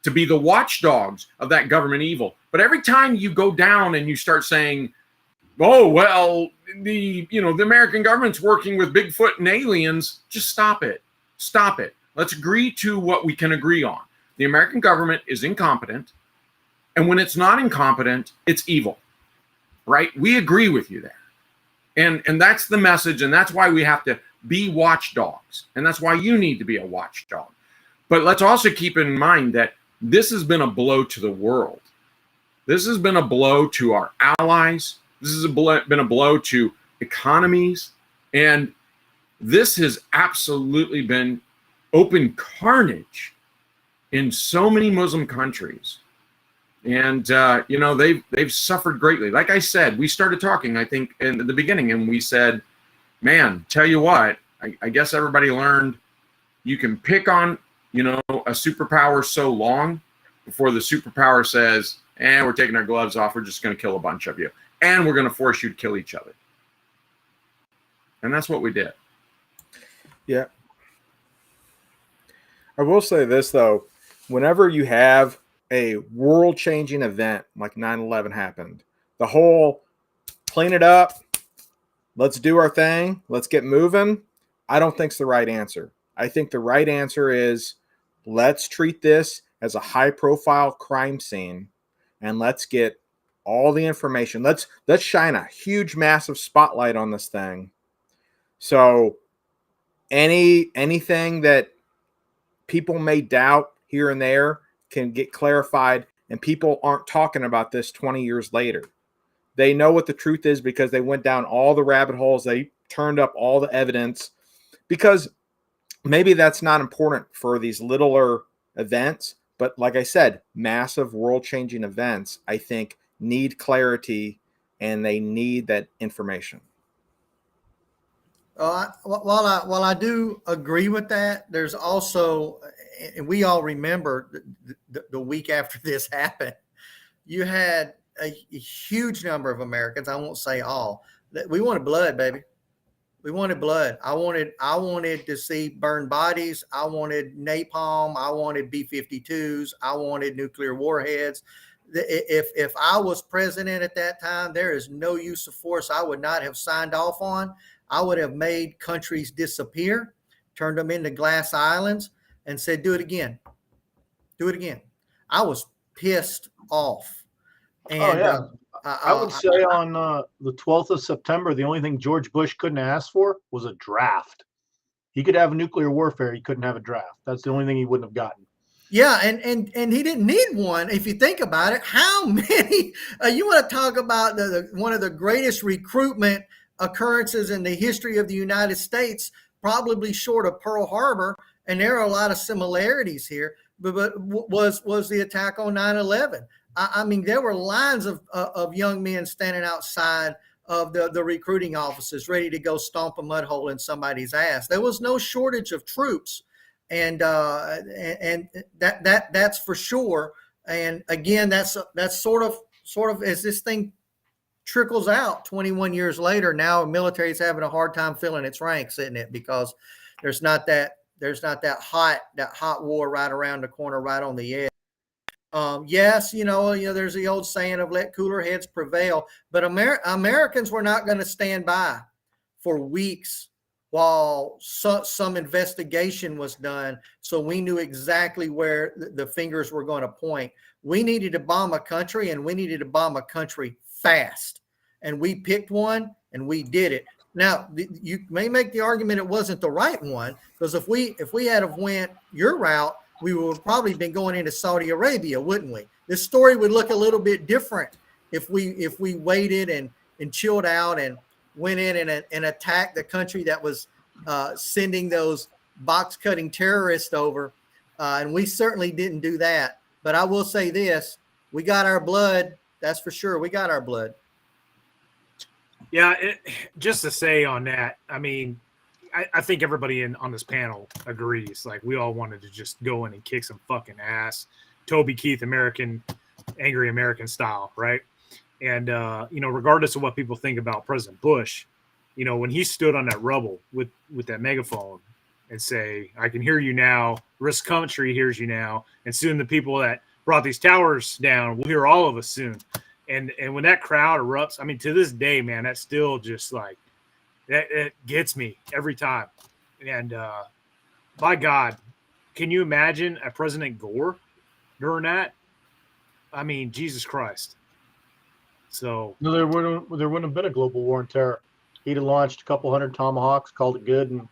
to be the watchdogs of that government evil. But every time you go down and you start saying, oh, well, the American government's working with Bigfoot and aliens, just stop it. Stop it. Let's agree to what we can agree on. The American government is incompetent. And when it's not incompetent, it's evil. Right? We agree with you there. And that's the message. And that's why we have to be watchdogs. And that's why you need to be a watchdog. But let's also keep in mind that this has been a blow to the world. This has been a blow to our allies. This has been a blow to economies. And this has absolutely been open carnage in so many Muslim countries. And, they've suffered greatly. Like I said, we started talking, I think, in the beginning, and we said, man, tell you what, I guess everybody learned you can pick on, a superpower so long before the superpower says, we're taking our gloves off. We're just going to kill a bunch of you. And we're going to force you to kill each other. And that's what we did. Yeah. I will say this, though. Whenever you have a world-changing event like 9/11 happened, the whole clean it up, let's do our thing, let's get moving, I don't think it's the right answer. I think the right answer is let's treat this as a high-profile crime scene, and let's get all the information. Let's shine a huge, massive spotlight on this thing. So anything that people may doubt here and there can get clarified, and people aren't talking about this 20 years later. They know what the truth is because they went down all the rabbit holes. They turned up all the evidence, because maybe that's not important for these littler events. But like I said, massive world-changing events, I think, need clarity, and they need that information. While I do agree with that, there's also, and we all remember the week after this happened, you had a huge number of Americans, I won't say all, that we wanted blood, baby. We wanted blood. I wanted to see burned bodies. I wanted napalm. I wanted B-52s. I wanted nuclear warheads. If I was president at that time, there is no use of force I would not have signed off on. I would have made countries disappear, turned them into glass islands, and said, do it again. Do it again. I was pissed off. And I would say on the 12th of September, the only thing George Bush couldn't ask for was a draft. He could have nuclear warfare. He couldn't have a draft. That's the only thing he wouldn't have gotten. Yeah, and he didn't need one. If you think about it, how many? You want to talk about one of the greatest recruitment occurrences in the history of the United States, probably short of Pearl Harbor, and there are a lot of similarities here. But was the attack on 9/11? I mean, there were lines of young men standing outside of the recruiting offices, ready to go stomp a mud hole in somebody's ass. There was no shortage of troops. And that's for sure. And again, that's sort of as this thing trickles out 21 years later, now military is having a hard time filling its ranks, isn't it? Because there's not that hot war right around the corner, right on the edge. Yes, there's the old saying of let cooler heads prevail, but Americans were not going to stand by for weeks while some investigation was done, so we knew exactly where the fingers were going to point. We needed to bomb a country, and we needed to bomb a country fast. And we picked one, and we did it. Now, you may make the argument it wasn't the right one, because if we had have went your route, we would have probably been going into Saudi Arabia, wouldn't we? This story would look a little bit different if we waited and chilled out and went in and attacked the country that was sending those box-cutting terrorists over. And we certainly didn't do that. But I will say this, we got our blood. That's for sure. We got our blood. Yeah, just to say on that, I mean, I think everybody on this panel agrees. Like, we all wanted to just go in and kick some fucking ass. Toby Keith, angry American style, right? And, regardless of what people think about President Bush, when he stood on that rubble with that megaphone and say, I can hear you now, this country hears you now, and soon the people that brought these towers down will hear all of us soon. And when that crowd erupts, I mean, to this day, man, that's still just like, it gets me every time. And by God, can you imagine a President Gore during that? I mean, Jesus Christ. So No, there wouldn't have been a global war on terror. He'd have launched a couple hundred Tomahawks, called it good, and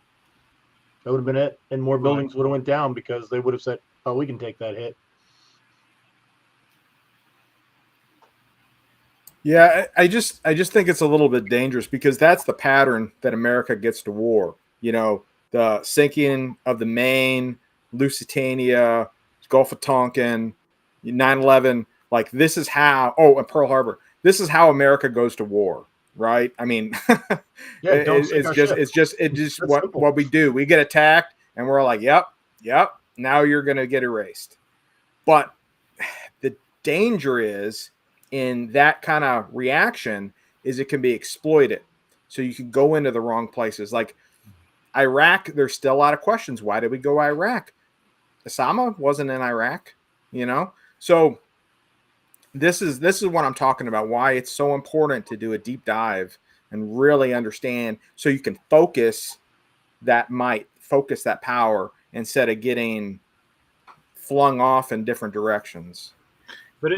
that would have been it. And more buildings would have went down because they would have said, "Oh, we can take that hit." Yeah, I just think it's a little bit dangerous because that's the pattern that America gets to war. The sinking of the Maine, Lusitania, Gulf of Tonkin, 9/11. Like, this is how. Oh, and Pearl Harbor. This is how America goes to war, right? I mean, it's just what we do. We get attacked, and we're like, yep. Now you're gonna get erased. But the danger is, in that kind of reaction, is it can be exploited. So you can go into the wrong places. Like Iraq, there's still a lot of questions. Why did we go Iraq? Osama wasn't in Iraq, So this is what I'm talking about, why it's so important to do a deep dive and really understand so you can focus that power instead of getting flung off in different directions. But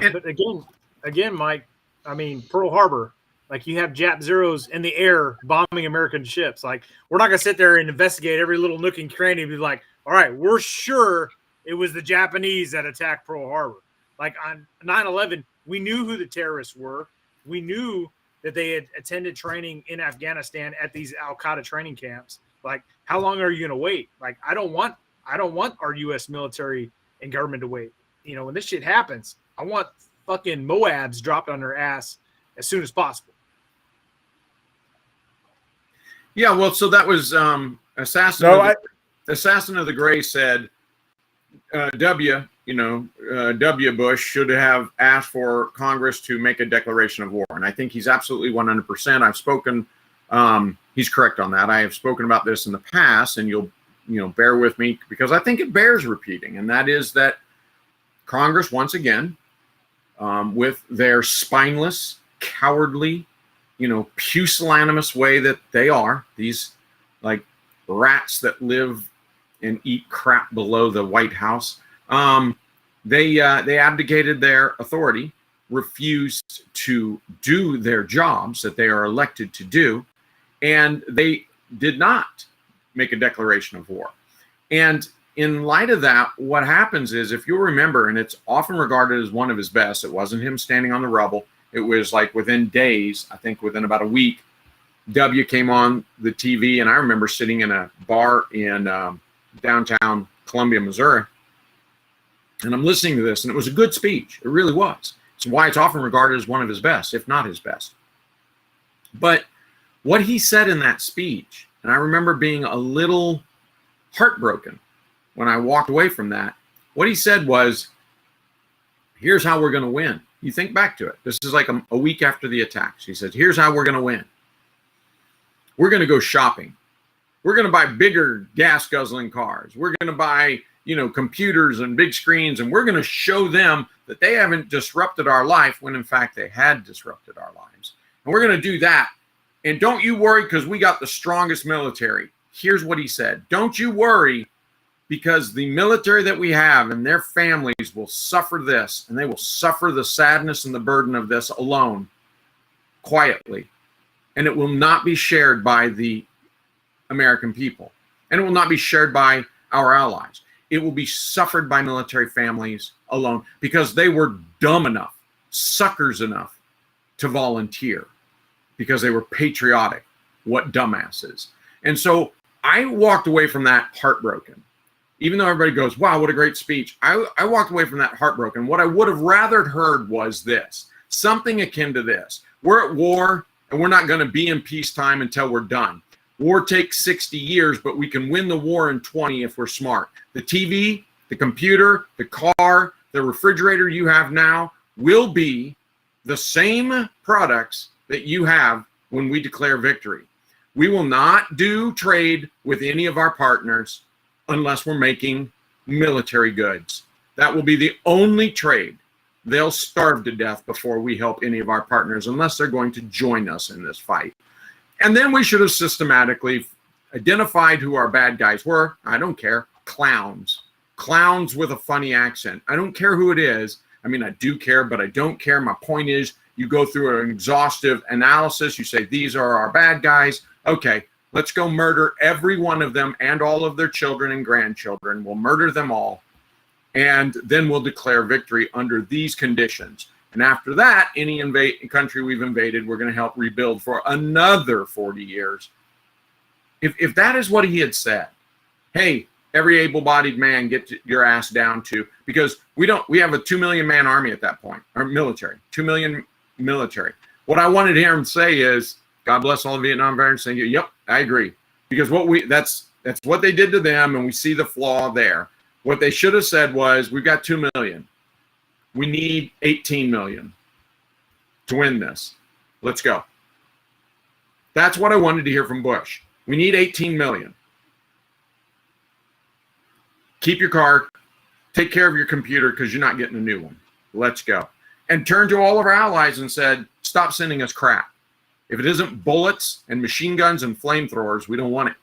again, Mike, I mean, Pearl Harbor, like, you have Jap Zeros in the air bombing American ships. Like, we're not going to sit there and investigate every little nook and cranny and be like, all right, we're sure it was the Japanese that attacked Pearl Harbor. Like, on 9/11, we knew who the terrorists were. We knew that they had attended training in Afghanistan at these Al-Qaeda training camps. Like, how long are you going to wait? Like, I don't want our U.S. military and government to wait. When this shit happens, I want fucking Moabs dropped on their ass as soon as possible. Yeah, well, so that was Assassin of the Gray said, W. Bush should have asked for Congress to make a declaration of war. And I think he's absolutely 100%. I've spoken He's correct on that. I have spoken about this in the past, and you'll bear with me because I think it bears repeating, and that is that Congress, once again, with their spineless, cowardly, pusillanimous way that they are, these like rats that live and eat crap below the White House, they abdicated their authority, refused to do their jobs that they are elected to do, and they did not make a declaration of war. And in light of that, what happens is, if you'll remember, and it's often regarded as one of his best, it wasn't him standing on the rubble. It was like within days, I think within about a week, W came on the TV, and I remember sitting in a bar in downtown Columbia, Missouri, and I'm listening to this, and it was a good speech. It really was. It's why it's often regarded as one of his best, if not his best. But what he said in that speech, and I remember being a little heartbroken when I walked away from that, what he said was, here's how we're going to win. You think back to it. This is like a week after the attacks. He said, here's how we're going to win. We're going to go shopping. We're going to buy bigger gas guzzling cars. We're going to buy, computers and big screens, and we're going to show them that they haven't disrupted our life when in fact they had disrupted our lives. And we're going to do that. And don't you worry, because we got the strongest military. Here's what he said. Don't you worry, because the military that we have and their families will suffer this, and they will suffer the sadness and the burden of this alone, quietly. And it will not be shared by the American people. And it will not be shared by our allies. It will be suffered by military families alone, because they were dumb enough, suckers enough to volunteer, because they were patriotic. What dumbasses. And so I walked away from that heartbroken. Even though everybody goes, wow, what a great speech. I walked away from that heartbroken. What I would have rather heard was this, something akin to this. We're at war, and we're not going to be in peacetime until we're done. War takes 60 years, but we can win the war in 20 if we're smart. The TV, the computer, the car, the refrigerator you have now will be the same products that you have when we declare victory. We will not do trade with any of our partners unless we're making military goods. That will be the only trade. They'll starve to death before we help any of our partners, unless they're going to join us in this fight. And then we should have systematically identified who our bad guys were. I don't care. Clowns. Clowns with a funny accent. I don't care who it is. I mean, I do care, but I don't care. My point is, you go through an exhaustive analysis. You say, these are our bad guys. Okay, let's go murder every one of them and all of their children and grandchildren. We'll murder them all. And then we'll declare victory under these conditions. And after that, any country we've invaded, we're going to help rebuild for another 40 years. If that is what he had said, hey, every able-bodied man, get your ass down to, because we have a 2 million man army at that point, or military, 2 million military. What I wanted to hear him say is, God bless all the Vietnam veterans. Saying, yep, I agree, because that's what they did to them, and we see the flaw there. What they should have said was, we've got 2 million. We need 18 million to win this. Let's go. That's what I wanted to hear from Bush. We need 18 million. Keep your car. Take care of your computer, because you're not getting a new one. Let's go. And turned to all of our allies and said, stop sending us crap. If it isn't bullets and machine guns and flamethrowers, we don't want it.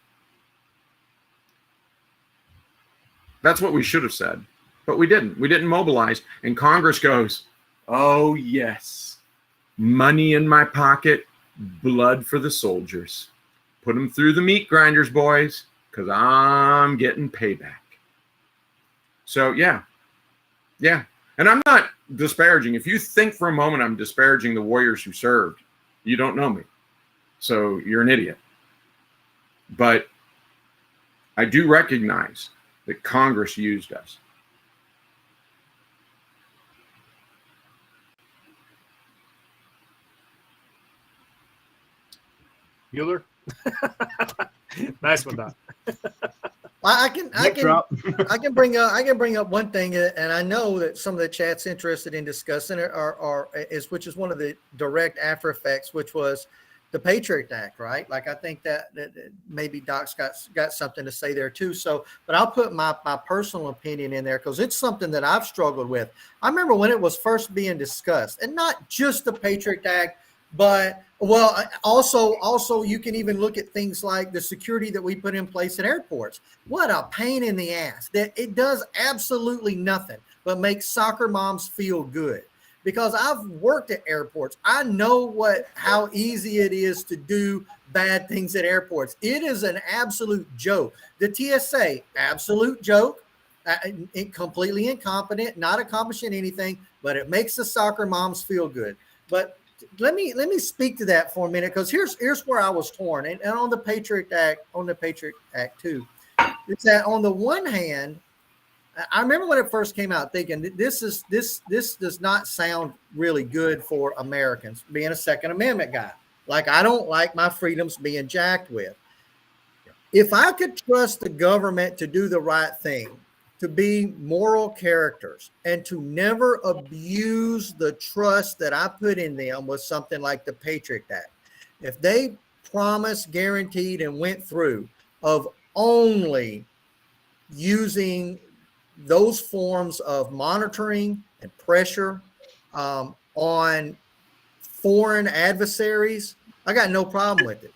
That's what we should have said. But we didn't. We didn't mobilize. And Congress goes, oh, yes. Money in my pocket, blood for the soldiers. Put them through the meat grinders, boys, because I'm getting payback. So, yeah. And I'm not disparaging. If you think for a moment I'm disparaging the warriors who served, you don't know me. So you're an idiot. But I do recognize that Congress used us. Bueller. Nice one, Don. I can bring up one thing, and I know that some of the chat's interested in discussing it, which is one of the direct after effects, which was the Patriot Act, right? Like, I think that maybe Doc's got something to say there too. So, but I'll put my personal opinion in there because it's something that I've struggled with. I remember when it was first being discussed, and not just the Patriot Act, but also you can even look at things like the security that we put in place at airports. What a pain in the ass that it does absolutely nothing but make soccer moms feel good. Because I've worked at airports. I know how easy it is to do bad things at airports. It is an absolute joke. The TSA, absolute joke, completely incompetent, not accomplishing anything, but it makes the soccer moms feel good. But let me speak to that for a minute, because here's where I was torn. And on the Patriot Act too, it's that on the one hand, I remember when it first came out thinking this does not sound really good for Americans, being a Second Amendment guy. Like, I don't like my freedoms being jacked with. If I could trust the government to do the right thing, to be moral characters, and to never abuse the trust that I put in them with something like the Patriot Act, if they promised, guaranteed, and went through of only using those forms of monitoring and pressure on foreign adversaries, I got no problem with it.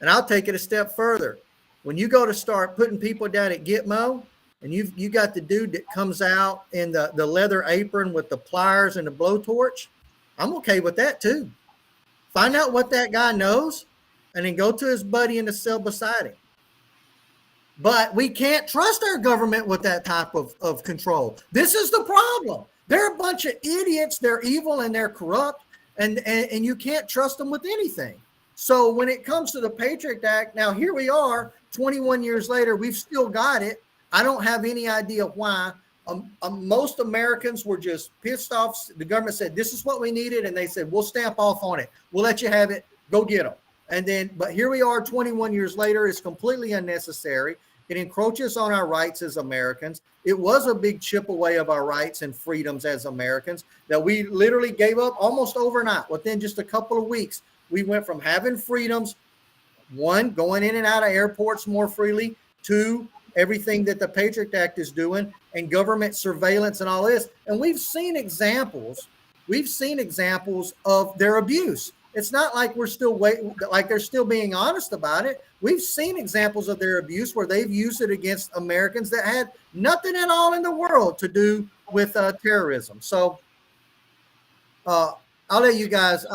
And I'll take it a step further. When you go to start putting people down at Gitmo, and you got the dude that comes out in the leather apron with the pliers and the blowtorch, I'm okay with that too. Find out what that guy knows, and then go to his buddy in the cell beside him. But we can't trust our government with that type of control. This is the problem. They're a bunch of idiots. They're evil and they're corrupt, and you can't trust them with anything. So when it comes to the Patriot Act, now here we are, 21 years later, we've still got it. I don't have any idea why. Most Americans were just pissed off. The government said, this is what we needed, and they said, we'll stamp off on it. We'll let you have it. Go get them. And then, but here we are 21 years later. It's completely unnecessary. It encroaches on our rights as Americans. It was a big chip away of our rights and freedoms as Americans that we literally gave up almost overnight. Within just a couple of weeks, we went from having freedoms, one, going in and out of airports more freely, two, everything that the Patriot Act is doing, and government surveillance and all this. And we've seen examples of their abuse. It's not like we're still like they're still being honest about it. We've seen examples of their abuse where they've used it against Americans that had nothing at all in the world to do with terrorism. So I'll let you guys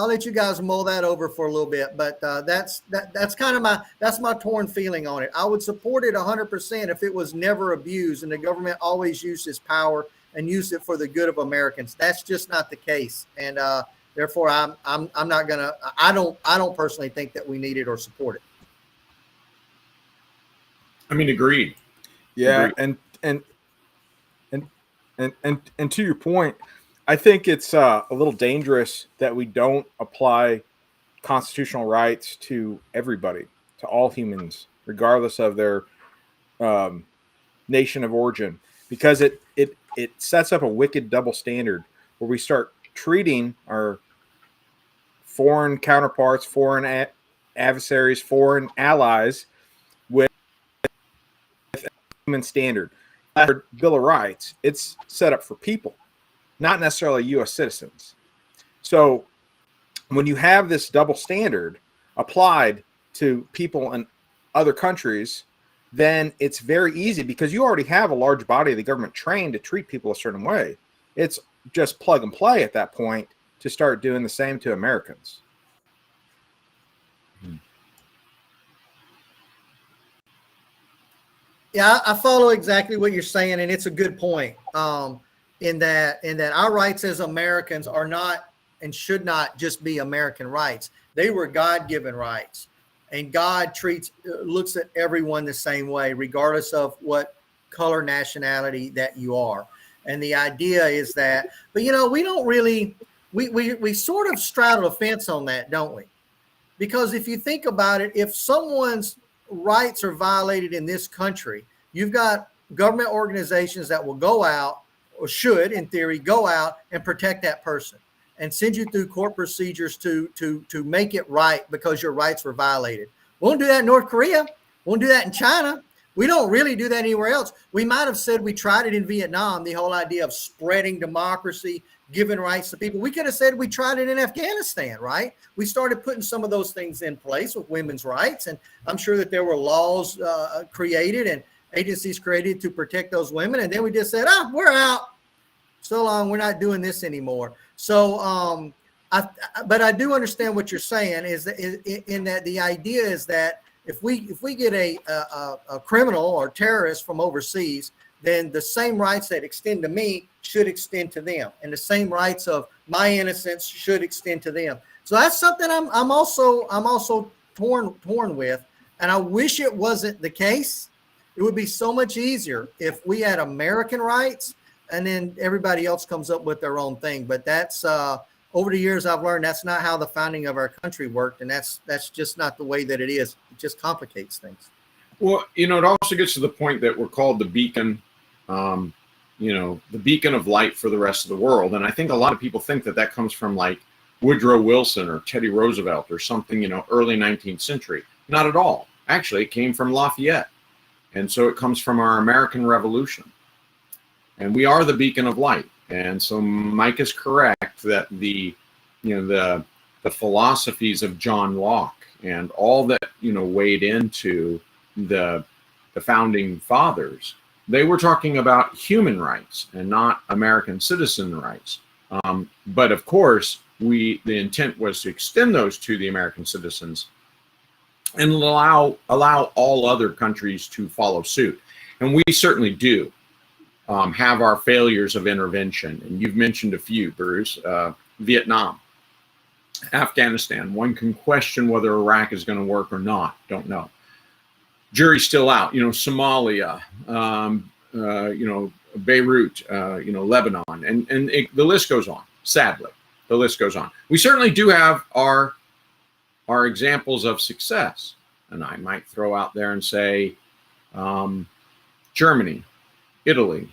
mull that over for a little bit. But that's kind of my torn feeling on it. I would support it 100% if it was never abused and the government always used its power and used it for the good of Americans. That's just not the case, and therefore I'm not gonna. I don't personally think that we need it or support it. I mean, agreed. Yeah, Agreed. And to your point, I think it's a little dangerous that we don't apply constitutional rights to everybody, to all humans, regardless of their nation of origin, because it sets up a wicked double standard where we start treating our foreign counterparts, foreign adversaries, foreign allies with human standard. Our Bill of Rights, it's set up for people, not necessarily U.S. citizens. So when you have this double standard applied to people in other countries, then it's very easy because you already have a large body of the government trained to treat people a certain way. It's just plug and play at that point to start doing the same to Americans. Yeah, I follow exactly what you're saying, and it's a good point. In that our rights as Americans are not and should not just be American rights. They were God-given rights, and God looks at everyone the same way, regardless of what color, nationality that you are. And the idea is that, but we don't really, we sort of straddle a fence on that, don't we? Because if you think about it, if someone's rights are violated in this country, you've got government organizations that will go out, or should, in theory, go out and protect that person. and send you through court procedures to make it right because your rights were violated. We won't do that in North Korea. We won't do that in China. We don't really do that anywhere else. We might have said we tried it in Vietnam, the whole idea of spreading democracy, giving rights to people. We could have said we tried it in Afghanistan, right? We started putting some of those things in place with women's rights. And I'm sure that there were laws created and agencies created to protect those women. And then we just said, we're out. So long, we're not doing this anymore. So, but I do understand what you're saying is that in that the idea is that if we get a criminal or terrorist from overseas, then the same rights that extend to me should extend to them, and the same rights of my innocence should extend to them. So that's something I'm also torn with, and I wish it wasn't the case. It would be so much easier if we had American rights, and then everybody else comes up with their own thing. But that's over the years I've learned that's not how the founding of our country worked, and that's just not the way that it is. It just complicates things. Well, it also gets to the point that we're called the beacon, the beacon of light for the rest of the world. And I think a lot of people think that comes from like Woodrow Wilson or Teddy Roosevelt or something, early 19th century. Not at all. Actually, it came from Lafayette. And so it comes from our American Revolution. And we are the beacon of light. And so Mike is correct that the philosophies of John Locke and all that, weighed into the founding fathers, they were talking about human rights and not American citizen rights. But of course, the intent was to extend those to the American citizens and allow all other countries to follow suit. And we certainly do have our failures of intervention. And you've mentioned a few, Bruce. Vietnam, Afghanistan. One can question whether Iraq is going to work or not. Don't know. Jury's still out. Somalia, Beirut, Lebanon, and the list goes on. Sadly, the list goes on. We certainly do have our examples of success, and I might throw out there and say Germany, Italy,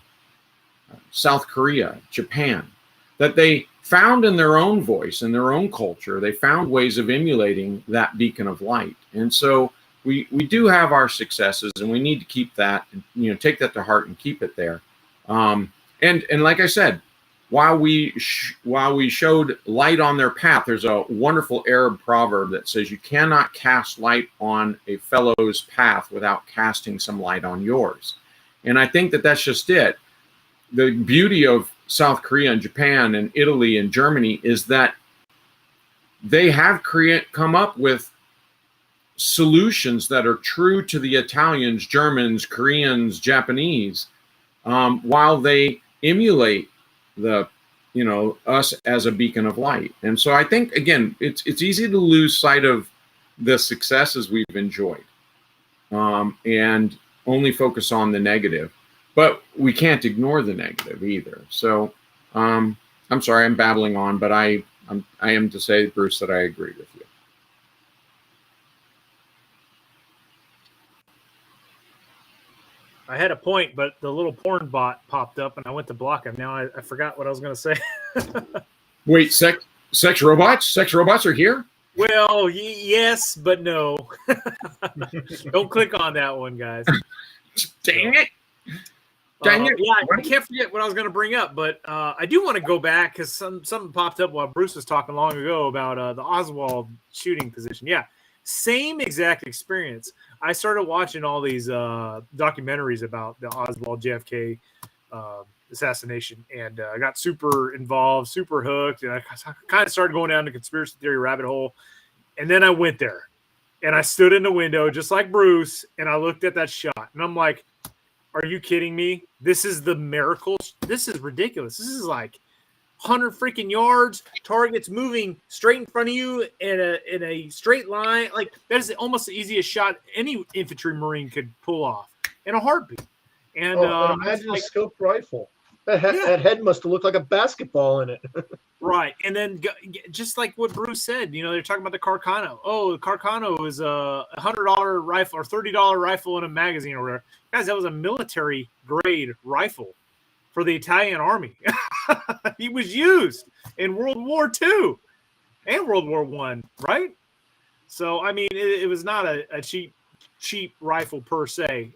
South Korea, Japan, that they found in their own voice, in their own culture, they found ways of emulating that beacon of light. And so we do have our successes, and we need to keep that, take that to heart and keep it there. And like I said, while we showed light on their path, there's a wonderful Arab proverb that says you cannot cast light on a fellow's path without casting some light on yours. And I think that that's just it. The beauty of South Korea and Japan and Italy and Germany is that they have come up with solutions that are true to the Italians, Germans, Koreans, Japanese, while they emulate us as a beacon of light. And so I think, again, it's easy to lose sight of the successes we've enjoyed and only focus on the negative. But we can't ignore the negative either. So I'm sorry, I'm babbling on, but I am to say, Bruce, that I agree with you. I had a point, but the little porn bot popped up, and I went to block him. Now I forgot what I was going to say. Wait, sex robots? Sex robots are here? Well, yes, but no. Don't click on that one, guys. Dang it. Dang it. Yeah, I can't forget what I was going to bring up, but I do want to go back because something popped up while Bruce was talking long ago about the Oswald shooting position. Yeah, same exact experience. I started watching all these documentaries about the Oswald JFK assassination, and I got super involved, super hooked, and I kind of started going down the conspiracy theory rabbit hole. And then I went there, and I stood in the window just like Bruce, and I looked at that shot, and I'm like, are you kidding me? This is the miracle. This is ridiculous. This is like 100 freaking yards. Targets moving straight in front of you in a straight line. Like, that is almost the easiest shot any infantry marine could pull off in a heartbeat. And imagine a scoped rifle. That head must have looked like a basketball in it. Right. And then just like what Bruce said, they're talking about the Carcano. Oh, the Carcano is a $100 rifle or $30 rifle in a magazine or whatever. Guys, that was a military grade rifle for the Italian army. He was used. in World War II and World War I, right? So, I mean, it was not a cheap rifle per se,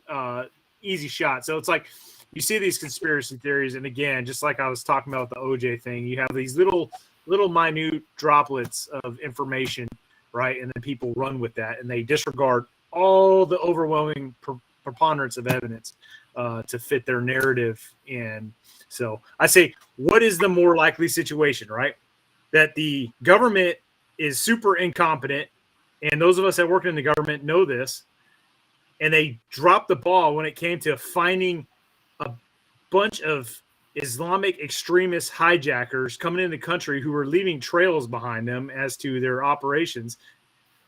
easy shot. So it's like you see these conspiracy theories, and again, just like I was talking about the OJ thing, you have these little minute droplets of information, right? And then people run with that, and they disregard all the overwhelming preponderance of evidence to fit their narrative. And so I say, what is the more likely situation, right? That the government is super incompetent, and those of us that work in the government know this, and they dropped the ball when it came to finding a bunch of Islamic extremist hijackers coming into the country who were leaving trails behind them as to their operations.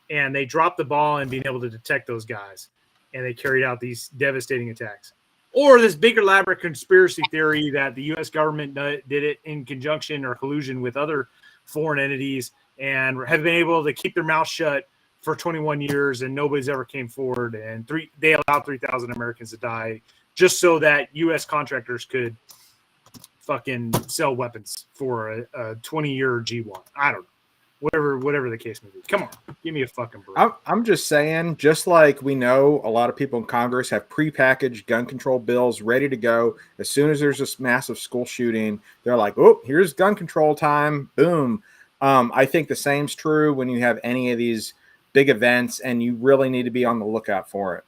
And they dropped the ball in being able to detect those guys. And they carried out these devastating attacks. Or this big elaborate conspiracy theory that the U.S. government did it in conjunction or collusion with other foreign entities and have been able to keep their mouth shut for 21 years, and nobody's ever came forward. And they allowed 3,000 Americans to die just so that U.S. contractors could fucking sell weapons for a 20-year G1. I don't know. Whatever the case may be. Come on, give me a fucking break. I'm just saying, just like we know a lot of people in Congress have prepackaged gun control bills ready to go. As soon as there's this massive school shooting, they're like, oh, here's gun control time. Boom. I think the same's true when you have any of these big events, and you really need to be on the lookout for it.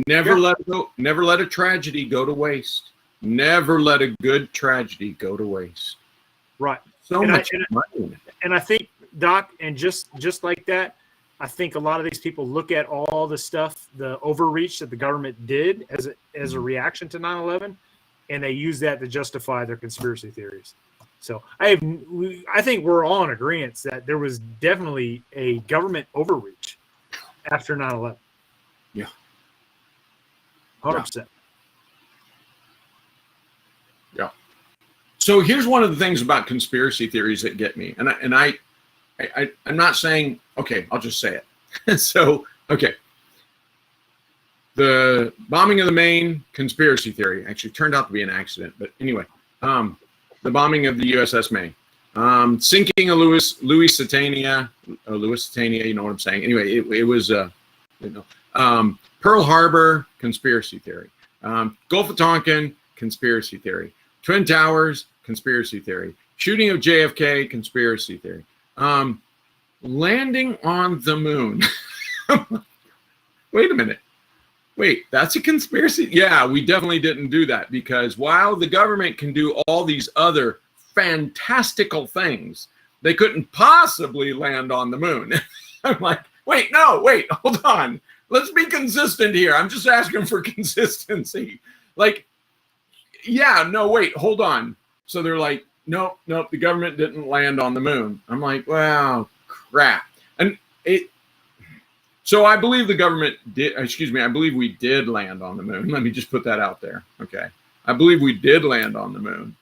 Never let a tragedy go to waste. Never let a good tragedy go to waste. Right. So much money. And I think, Doc, and just like that, I think a lot of these people look at all the stuff, the overreach that the government did as a reaction to 9/11, and they use that to justify their conspiracy theories. So I think we're all in agreement that there was definitely a government overreach after 9/11. Yeah. 100%. Yeah. So here's one of the things about conspiracy theories that get me. And I'm not saying, okay, I'll just say it. So, okay. The bombing of the Maine conspiracy theory actually turned out to be an accident. But anyway, the bombing of the USS Maine, sinking of Lusitania, you know what I'm saying? Anyway, it was, Pearl Harbor, conspiracy theory. Gulf of Tonkin, conspiracy theory. Twin Towers, conspiracy theory. Shooting of JFK, conspiracy theory. Landing on the moon. Wait a minute. Wait, that's a conspiracy? Yeah, we definitely didn't do that, because while the government can do all these other fantastical things, they couldn't possibly land on the moon. I'm like, wait, hold on. Let's be consistent here. I'm just asking for consistency. Like, yeah, no, wait, hold on. So they're like, nope, the government didn't land on the moon. I'm like, well, crap. And so I believe the government did, I believe we did land on the moon. Let me just put that out there. Okay. I believe we did land on the moon.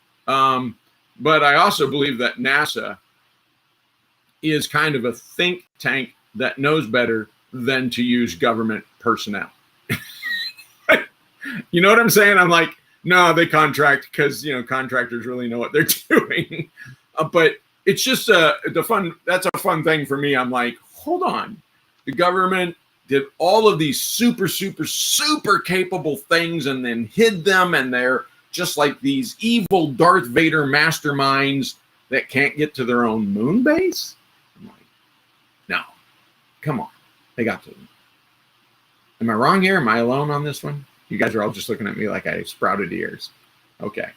But I also believe that NASA is kind of a think tank that knows better than to use government personnel. You know what I'm saying? I'm like, no, they contract because, contractors really know what they're doing. But it's just that's a fun thing for me. I'm like, hold on. The government did all of these super, super, super capable things and then hid them. And they're just like these evil Darth Vader masterminds that can't get to their own moon base. I'm like, no, come on. They got to. Am I wrong here? Am I alone on this one? You guys are all just looking at me like I sprouted ears. Okay.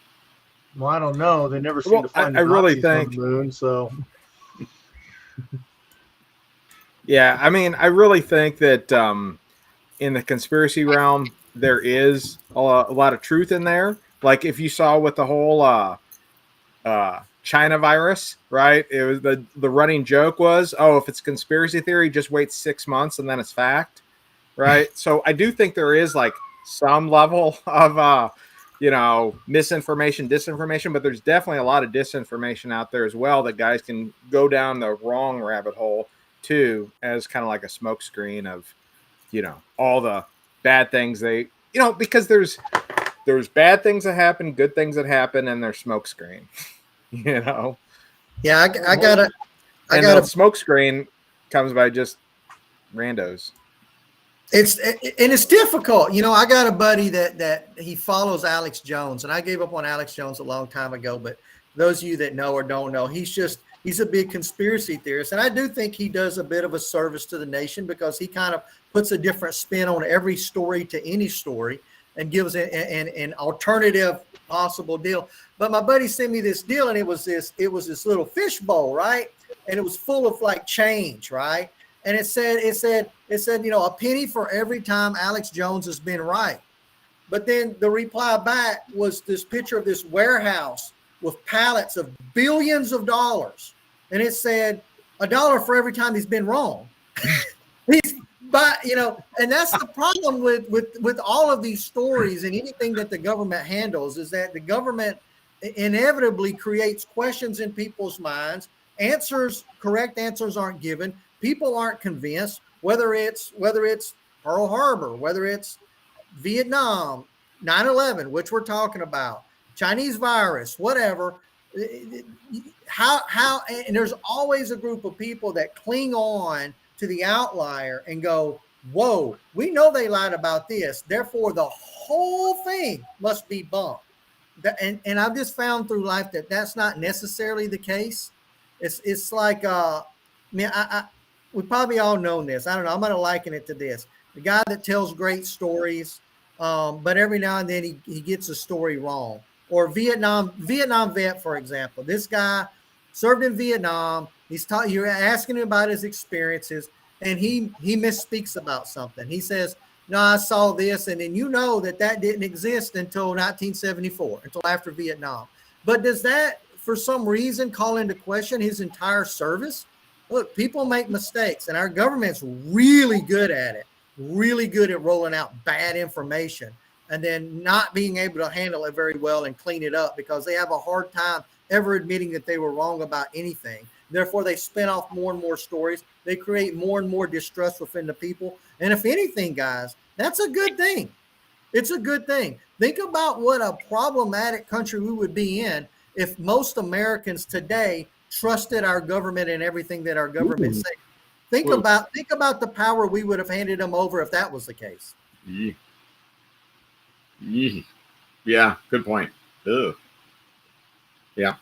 Well, I don't know. They never seem to find I really Nazis think on the moon, so. Yeah, I mean, I really think that in the conspiracy realm, there is a lot of truth in there. Like if you saw with the whole China virus, right? It was the running joke was, oh, if it's conspiracy theory, just wait 6 months and then it's fact, right? So I do think there is like some level of misinformation, disinformation, but there's definitely a lot of disinformation out there as well that guys can go down the wrong rabbit hole too, as kind of like a smokescreen of, all the bad things because there's bad things that happen, good things that happen, and there's smokescreen. you know. Yeah, I got And a the smoke screen comes by just randos. It's difficult. You know, I got a buddy that he follows Alex Jones, and I gave up on Alex Jones a long time ago. But those of you that know or don't know, he's a big conspiracy theorist, and I do think he does a bit of a service to the nation because he kind of puts a different spin on every story to any story and gives an alternative possible deal. But my buddy sent me this deal, and it was this little fish bowl, right? And it was full of like change, right? And it said, you know, a penny for every time Alex Jones has been right. But then the reply back was this picture of this warehouse with pallets of billions of dollars. And it said $1 for every time he's been wrong. But, you know, and that's the problem with all of these stories and anything that the government handles is that the government inevitably creates questions in people's minds. Correct answers aren't given. People aren't convinced, whether it's Pearl Harbor, whether it's Vietnam, 9/11, which we're talking about, Chinese virus, whatever. How and there's always a group of people that cling on to the outlier and go, whoa, we know they lied about this, therefore the whole thing must be bumped. And I've just found through life that that's not necessarily the case. It's like we probably all know this. I don't know. I'm going to liken it to this. The guy that tells great stories, but every now and then he gets a story wrong. Or Vietnam vet, for example. This guy served in Vietnam. You're asking him about his experiences, and he misspeaks about something. He says, no, I saw this, and then you know that didn't exist until 1974, until after Vietnam. But does that, for some reason, call into question his entire service? Look, people make mistakes, and our government's really good at it, really good at rolling out bad information and then not being able to handle it very well and clean it up because they have a hard time ever admitting that they were wrong about anything. Therefore, they spin off more and more stories. They create more and more distrust within the people. And if anything, guys, that's a good thing. It's a good thing. Think about what a problematic country we would be in if most Americans today trusted our government and everything that our government said. Think about the power we would have handed them over if that was the case. Yeah, good point. Ugh. Yeah.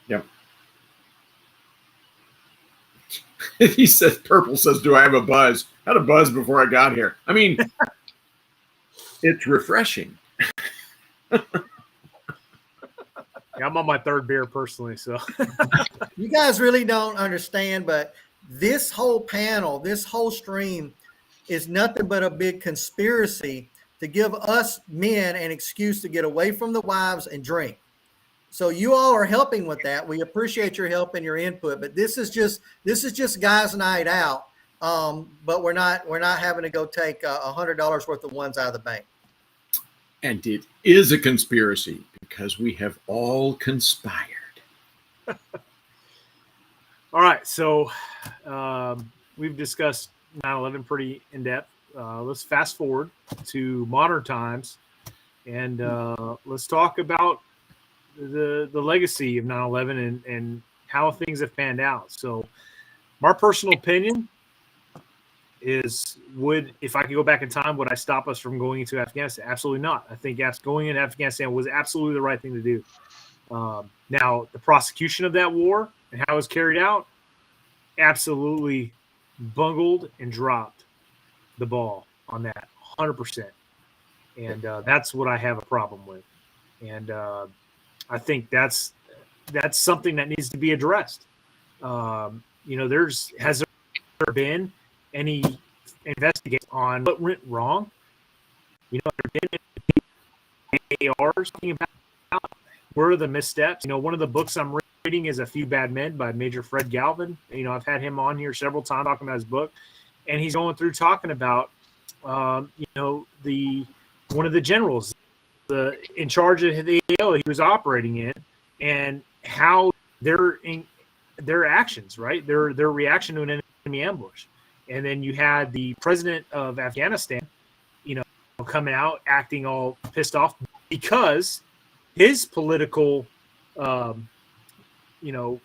Yep. He says, Purple says, do I have a buzz? I had a buzz before I got here. I mean, it's refreshing. Yeah, I'm on my third beer personally, so. You guys really don't understand, but this whole panel, this whole stream is nothing but a big conspiracy to give us men an excuse to get away from the wives and drink. So you all are helping with that. We appreciate your help and your input, but this is just guys' night out. But we're not having to go take $100 worth of ones out of the bank. And it is a conspiracy because we have all conspired. All right, so we've discussed 9/11 pretty in depth. Let's fast forward to modern times, and let's talk about the legacy of 9/11 and how things have panned out. So, my personal opinion is, if I could go back in time, would I stop us from going into Afghanistan? Absolutely not. I think going into Afghanistan was absolutely the right thing to do. Now, the prosecution of that war and how it was carried out, absolutely bungled and dropped the ball on that 100%. And that's what I have a problem with. And I think that's something that needs to be addressed. Has there been any investigation on what went wrong? There have been ARs talking about where are the missteps. One of the books I'm reading is A Few Bad Men by Major Fred Galvin. I've had him on here several times talking about his book, and he's going through talking about one of the generals in charge of the AO he was operating in, and how their actions, right, their reaction to an enemy ambush. And then you had the president of Afghanistan, coming out acting all pissed off because his political um, you know,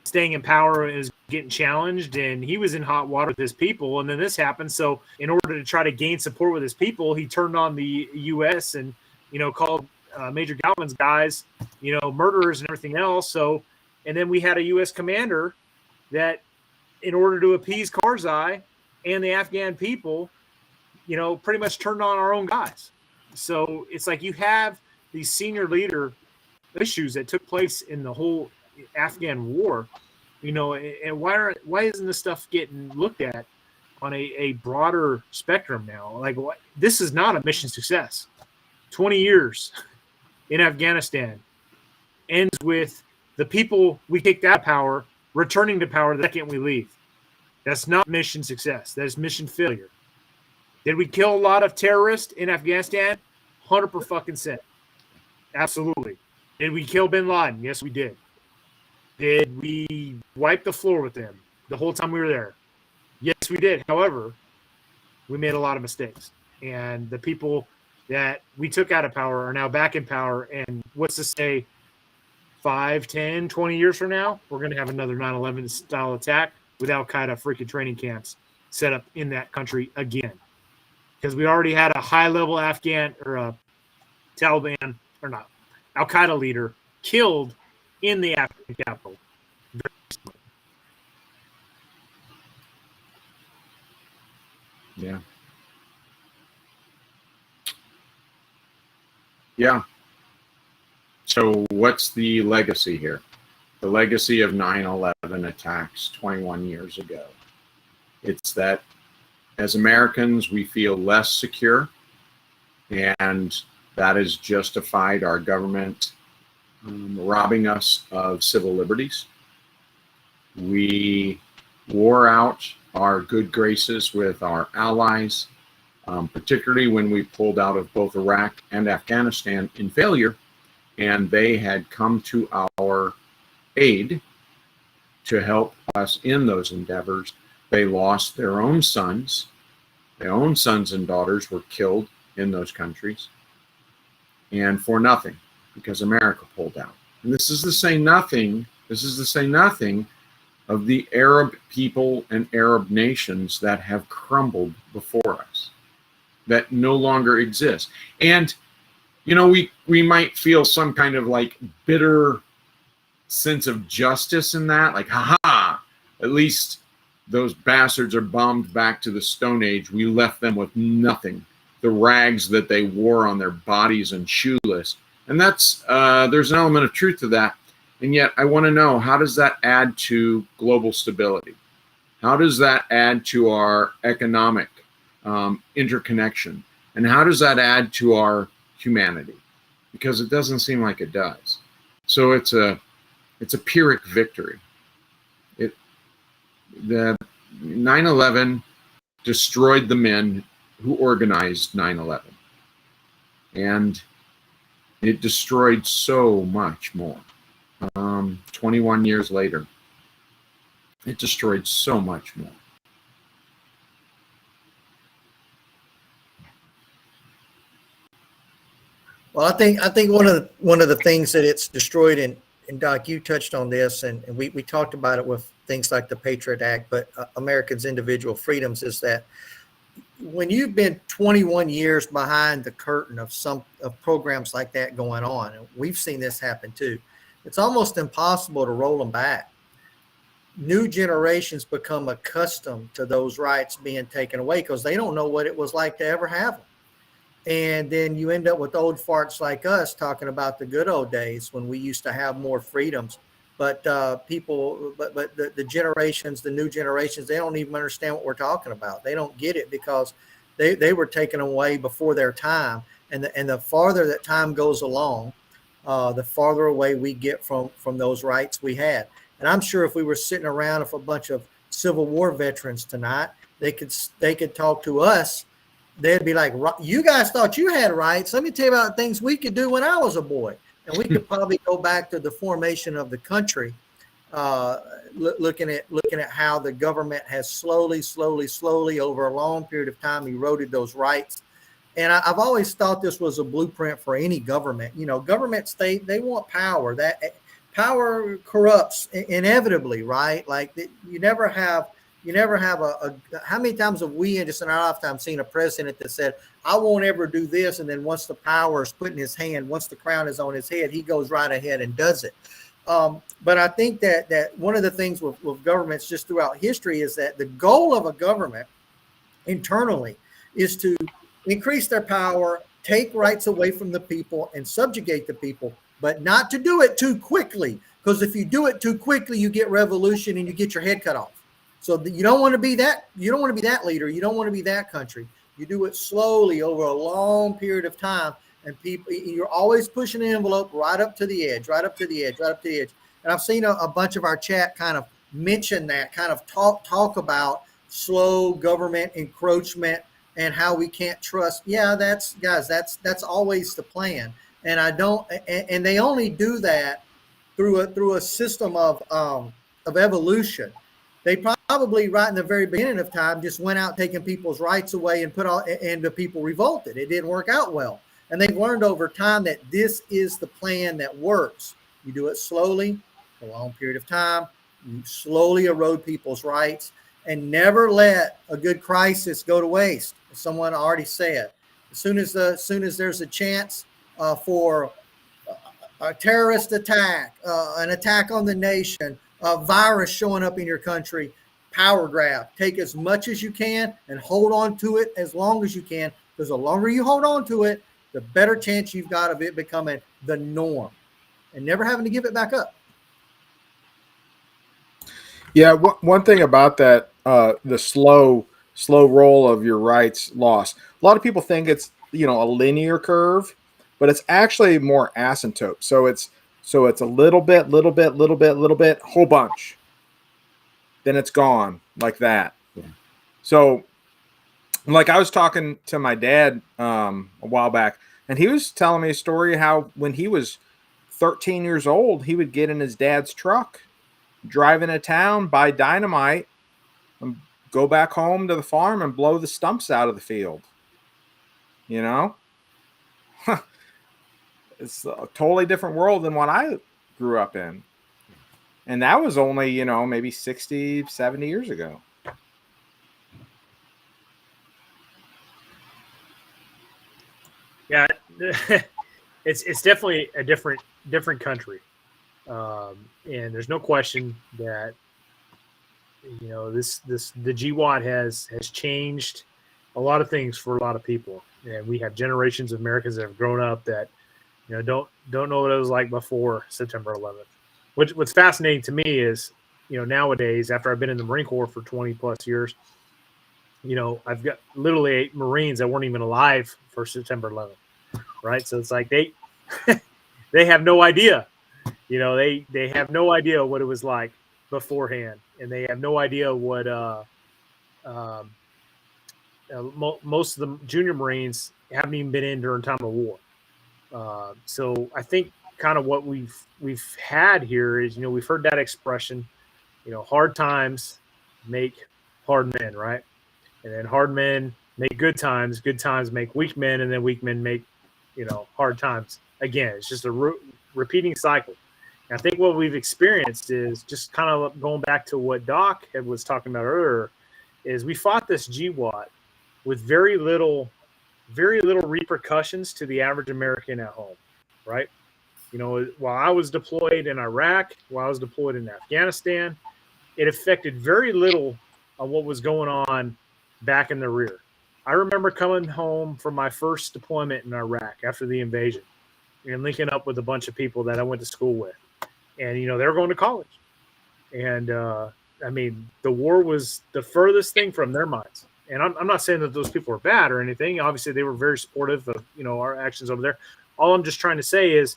staying in power is getting challenged, and he was in hot water with his people. And then this happened. So in order to try to gain support with his people, he turned on the U.S. and, called Major Galvin's guys, murderers and everything else. So, and then we had a U.S. commander that, in order to appease Karzai and the Afghan people, pretty much turned on our own guys. So it's like you have these senior leader issues that took place in the whole Afghan war, and why isn't this stuff getting looked at on a broader spectrum now? Like, this is not a mission success. 20 years in Afghanistan ends with the people we kicked out of power returning to power the second we leave. That's not mission success. That is mission failure. Did we kill a lot of terrorists in Afghanistan? 100%. Absolutely. Did we kill bin Laden? Yes, we did. Did we wipe the floor with them the whole time we were there? Yes, we did. However, we made a lot of mistakes. And the people that we took out of power are now back in power. And what's to say 5, 10, 20 years from now, we're going to have another 9/11 style attack with Al-Qaeda freaking training camps set up in that country again. Because we already had a high-level Afghan or a Taliban or not Al-Qaeda leader killed in the Afghan capital. Yeah. Yeah. So what's the legacy here? The legacy of 9/11 attacks 21 years ago. It's that as Americans, we feel less secure, and that has justified our government robbing us of civil liberties. We wore out our good graces with our allies, particularly when we pulled out of both Iraq and Afghanistan in failure, and they had come to our aid to help us in those endeavors. They lost their own sons. Their own sons and daughters were killed in those countries, and for nothing, because America pulled out. And this is to say nothing. This is to say nothing of the Arab people and Arab nations that have crumbled before us, that no longer exist. And we might feel some kind of like bitter sense of justice in that, like, haha, at least those bastards are bombed back to the Stone Age. We left them with nothing, the rags that they wore on their bodies and shoeless. And that's there's an element of truth to that. And yet I want to know, how does that add to global stability? How does that add to our economic interconnection? And how does that add to our humanity? Because it doesn't seem like it does. So it's a Pyrrhic victory. The 9/11 destroyed the men who organized 9/11, and it destroyed so much more. 21 years later, it destroyed so much more. Well, I think one of the things that it's destroyed, and Doc, you touched on this, and we talked about it with things like the Patriot Act, but Americans' individual freedoms, is that when you've been 21 years behind the curtain of programs like that going on, and we've seen this happen too, it's almost impossible to roll them back. New generations become accustomed to those rights being taken away because they don't know what it was like to ever have them. And then you end up with old farts like us talking about the good old days when we used to have more freedoms. But the generations, the new generations, they don't even understand what we're talking about. They don't get it because they were taken away before their time. And the farther that time goes along, the farther away we get from those rights we had. And I'm sure if we were sitting around with a bunch of Civil War veterans tonight, they could talk to us. They'd be like, you guys thought you had rights. Let me tell you about things we could do when I was a boy. And we could probably go back to the formation of the country, looking at how the government has slowly over a long period of time eroded those rights. And I've always thought this was a blueprint for any government. Governments, they want power. That power corrupts inevitably, right? Like you never have a how many times have we in just in our lifetime seen a president that said, I won't ever do this, and then once the power is put in his hand, once the crown is on his head, he goes right ahead and does it. But I think that one of the things with governments just throughout history is that the goal of a government internally is to increase their power, take rights away from the people, and subjugate the people, but not to do it too quickly. Because if you do it too quickly, you get revolution and you get your head cut off. So you don't want to be that. You don't want to be that leader. You don't want to be that country. You do it slowly over a long period of time, and people, you're always pushing the envelope right up to the edge, right up to the edge, right up to the edge. And I've seen a bunch of our chat kind of mention that, kind of talk about slow government encroachment and how we can't trust. Yeah, that's always the plan. And and they only do that through a system of evolution. They probably right in the very beginning of time just went out taking people's rights away and the people revolted. It didn't work out well. And they've learned over time that this is the plan that works. You do it slowly, a long period of time. You slowly erode people's rights and never let a good crisis go to waste. As someone already said, as soon as there's a chance for a terrorist attack, an attack on the nation, a virus showing up in your country, power grab. Take as much as you can and hold on to it as long as you can, because the longer you hold on to it, the better chance you've got of it becoming the norm and never having to give it back up. Yeah, one thing about that, the slow roll of your rights lost. A lot of people think it's a linear curve, but it's actually more asymptote. So it's a little bit, whole bunch. Then it's gone like that. Yeah. So, like I was talking to my dad a while back, and he was telling me a story how when he was 13 years old, he would get in his dad's truck, drive into town, buy dynamite, and go back home to the farm and blow the stumps out of the field. It's a totally different world than what I grew up in. And that was only, maybe 60, 70 years ago. Yeah, it's definitely a different country. And there's no question that, the GWAT has changed a lot of things for a lot of people. And we have generations of Americans that have grown up that, don't know what it was like before September 11th. What's fascinating to me is, nowadays, after I've been in the Marine Corps for 20 plus years, I've got literally 8 Marines that weren't even alive for September 11th, right? So it's like they have no idea, they have no idea what it was like beforehand, and they have no idea what most of the junior Marines haven't even been in during time of war. So I think kind of what we've had here is, we've heard that expression, hard times make hard men, right? And then hard men make good times make weak men, and then weak men make, hard times again. It's just a repeating cycle. And I think what we've experienced is just kind of going back to what Doc was talking about earlier, is we fought this GWAT with very little repercussions to the average American at home, right? While I was deployed in Iraq, while I was deployed in Afghanistan, it affected very little of what was going on back in the rear. I remember coming home from my first deployment in Iraq after the invasion and linking up with a bunch of people that I went to school with. And, they were going to college. And, the war was the furthest thing from their minds. And I'm not saying that those people were bad or anything. Obviously, they were very supportive of, our actions over there. All I'm just trying to say is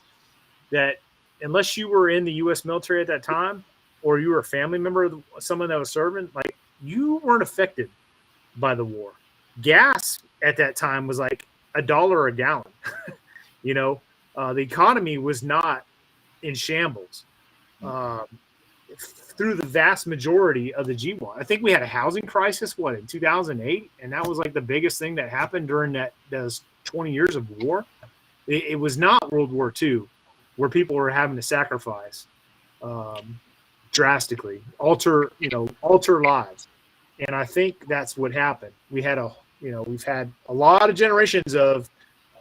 that unless you were in the U.S. military at that time, or you were a family member of someone that was serving, like, you weren't affected by the war. Gas at that time was like $1 a gallon. The economy was not in shambles through the vast majority of the GWAT. I think we had a housing crisis, in 2008? And that was like the biggest thing that happened during those 20 years of war. It was not World War II, where people were having to sacrifice drastically, alter lives. And I think that's what happened. We've had a lot of generations of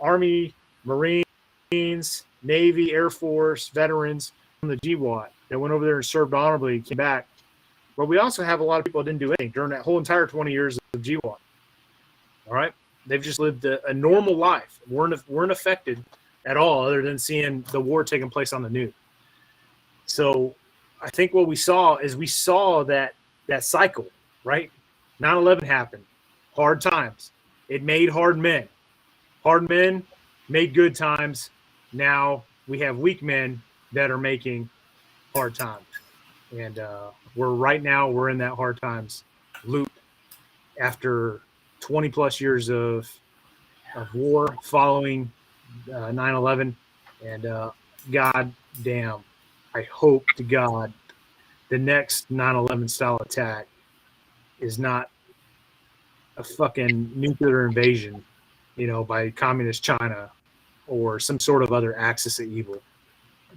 Army, Marines, Navy, Air Force veterans from the GWAT that went over there and served honorably and came back. But we also have a lot of people that didn't do anything during that whole entire 20 years of GWAT. All right. They've just lived a normal life. Weren't affected at all, other than seeing the war taking place on the news. So I think what we saw that cycle, right? 9/11 happened. Hard times. It made hard men. Hard men made good times. Now we have weak men that are making hard times. And we're in that hard times loop after 20 plus years of war following 9/11. And God damn, I hope to God the next 9/11 style attack is not a fucking nuclear invasion, by communist China or some sort of other axis of evil.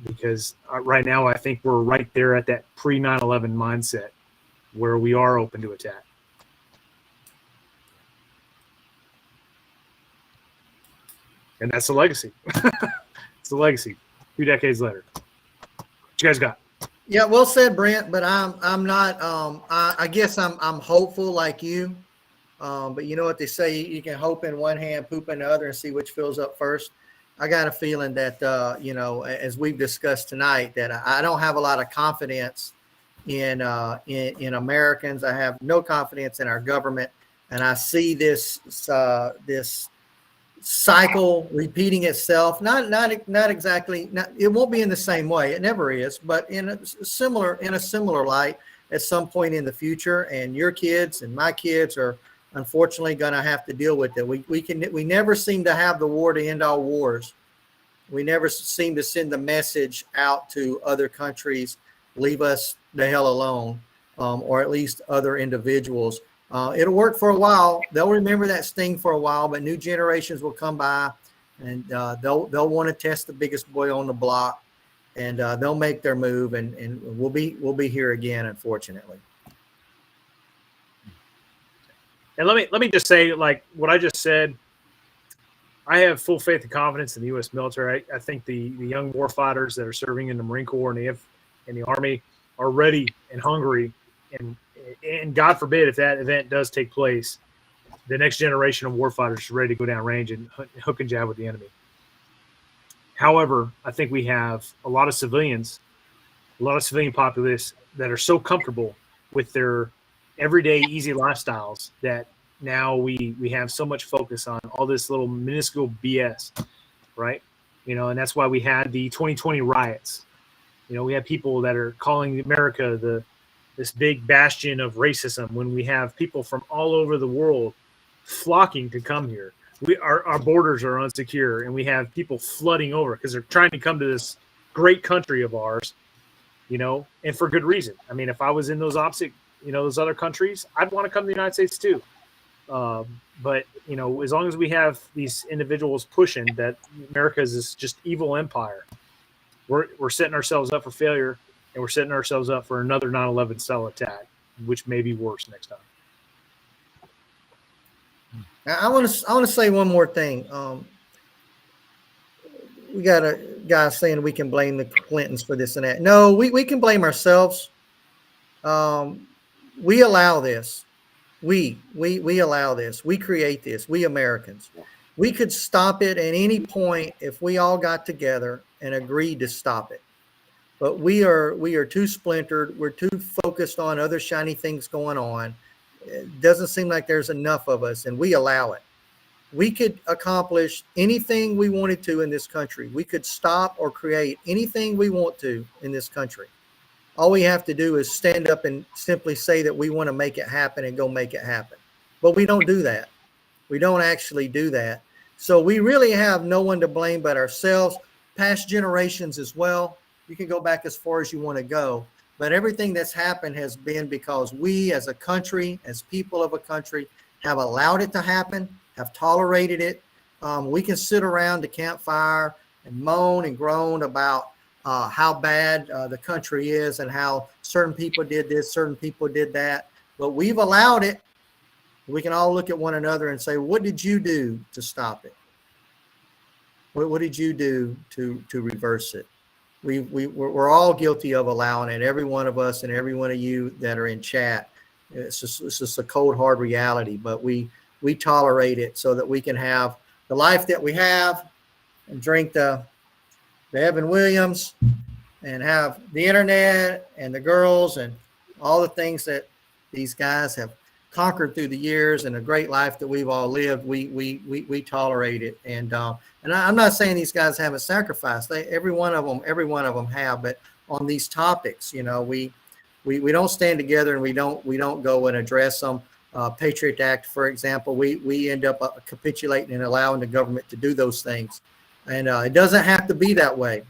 Because right now I think we're right there at that pre-9/11 mindset where we are open to attack. And that's the legacy. It's the legacy 2 decades later. What you guys got? Yeah, well said, Brent. But I'm not. I guess I'm hopeful like you. But you know what they say: you can hope in one hand, poop in the other, and see which fills up first. I got a feeling that as we've discussed tonight, that I don't have a lot of confidence in Americans. I have no confidence in our government, and I see this cycle repeating itself. Not exactly. It won't be in the same way. It never is, but in a similar light at some point in the future. And your kids and my kids are unfortunately going to have to deal with it. We never seem to have the war to end all wars. We never seem to send the message out to other countries, leave us the hell alone, or at least other individuals. It'll work for a while. They'll remember that sting for a while, but new generations will come by, and they'll want to test the biggest boy on the block, and they'll make their move, and we'll be here again, unfortunately. And let me just say, like what I just said, I have full faith and confidence in the U.S. military. I think the young warfighters that are serving in the Marine Corps and the Army are ready and hungry, and God forbid if that event does take place, the next generation of warfighters is ready to go down range and hook and jab with the enemy. However, I think we have a lot of civilian populace that are so comfortable with their everyday easy lifestyles that now we have so much focus on all this little minuscule BS, right? And that's why we had the 2020 riots. We have people that are calling America this big bastion of racism when we have people from all over the world flocking to come here. Our borders are unsecure, and we have people flooding over because they're trying to come to this great country of ours, and for good reason. I mean, if I was in those those other countries, I'd want to come to the United States too. But as long as we have these individuals pushing that America is this just evil empire, we're setting ourselves up for failure, and we're setting ourselves up for another 9/11 style attack, which may be worse next time. I want to say one more thing. We got a guy saying we can blame the Clintons for this and that. No, we can blame ourselves. We allow this. We allow this. We create this. We Americans. We could stop it at any point if we all got together and agreed to stop it. But we are too splintered. We're too focused on other shiny things going on. It doesn't seem like there's enough of us, and we allow it. We could accomplish anything we wanted to in this country. We could stop or create anything we want to in this country. All we have to do is stand up and simply say that we want to make it happen and go make it happen. But we don't do that. We don't actually do that. So we really have no one to blame but ourselves, past generations as well. You can go back as far as you want to go. But everything that's happened has been because we as a country, as people of a country, have allowed it to happen, have tolerated it. We can sit around the campfire and moan and groan about how bad the country is and how certain people did this, certain people did that. But we've allowed it. We can all look at one another and say, what did you do to stop it? What did you do to reverse it? We're all guilty of allowing it. Every one of us and every one of you that are in chat. It's just a cold, hard reality. But we tolerate it so that we can have the life that we have and drink the Evan Williams and have the internet and the girls and all the things that these guys have conquered through the years and a great life that we've all lived. We tolerate it. And I'm not saying these guys haven't sacrificed. Every one of them have. But on these topics, you know, we don't stand together and we don't go and address them. Patriot Act, for example, we end up capitulating and allowing the government to do those things. And it doesn't have to be that way,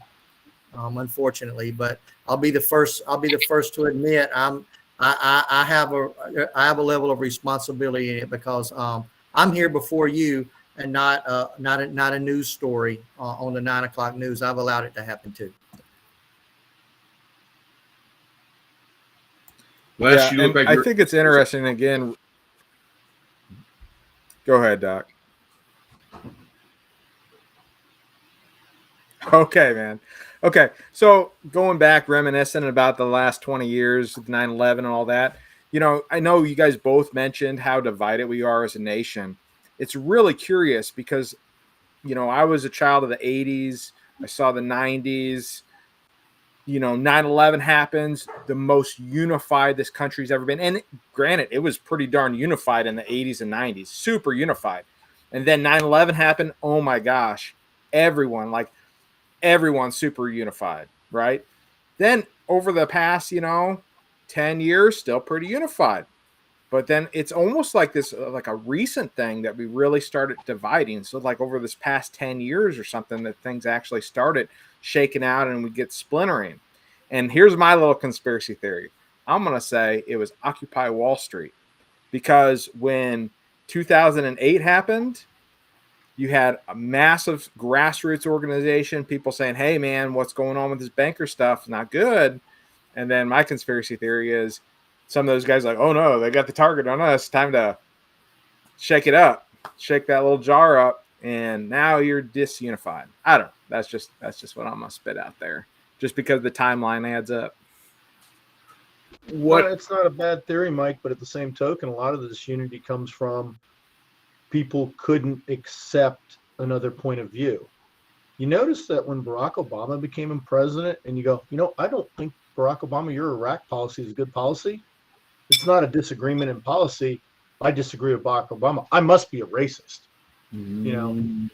unfortunately. But I'll be the first to admit I have a level of responsibility in it because I'm here before you and not a news story on the 9 o'clock news. I've allowed it to happen too. Les, you look like I think it's interesting. Again, go ahead, Doc. Okay, man. Okay, so going back, reminiscing about the last 20 years with 9/11 and all that, you know, I know you guys both mentioned how divided we are as a nation. It's really curious because, you know, I was a child of the 80s. I saw the 90s. You know, 9/11 happens, the most unified this country's ever been. And granted, it was pretty darn unified in the 80s and 90s, super unified. And then 9/11 happened. Oh my gosh, everyone's super unified, right? Then over the past, 10 years, still pretty unified. But then it's almost like this, like a recent thing that we really started dividing. So like over this past 10 years or something that things actually started shaking out and we get splintering. And here's my little conspiracy theory. I'm going to say it was Occupy Wall Street, because when 2008 happened, you had a massive grassroots organization, people saying, hey, man, what's going on with this banker stuff? It's not good. And then my conspiracy theory is some of those guys like, oh, no, they got the target on us. Time to shake it up, shake that little jar up. And now you're disunified. I don't know. That's just what I'm going to spit out there, just because the timeline adds up. Well, it's not a bad theory, Mike, but at the same token, a lot of the disunity comes from people couldn't accept another point of view. You notice that when Barack Obama became president and you go, I don't think Barack Obama, your Iraq policy is a good policy. It's not a disagreement in policy. I disagree with Barack Obama. I must be a racist.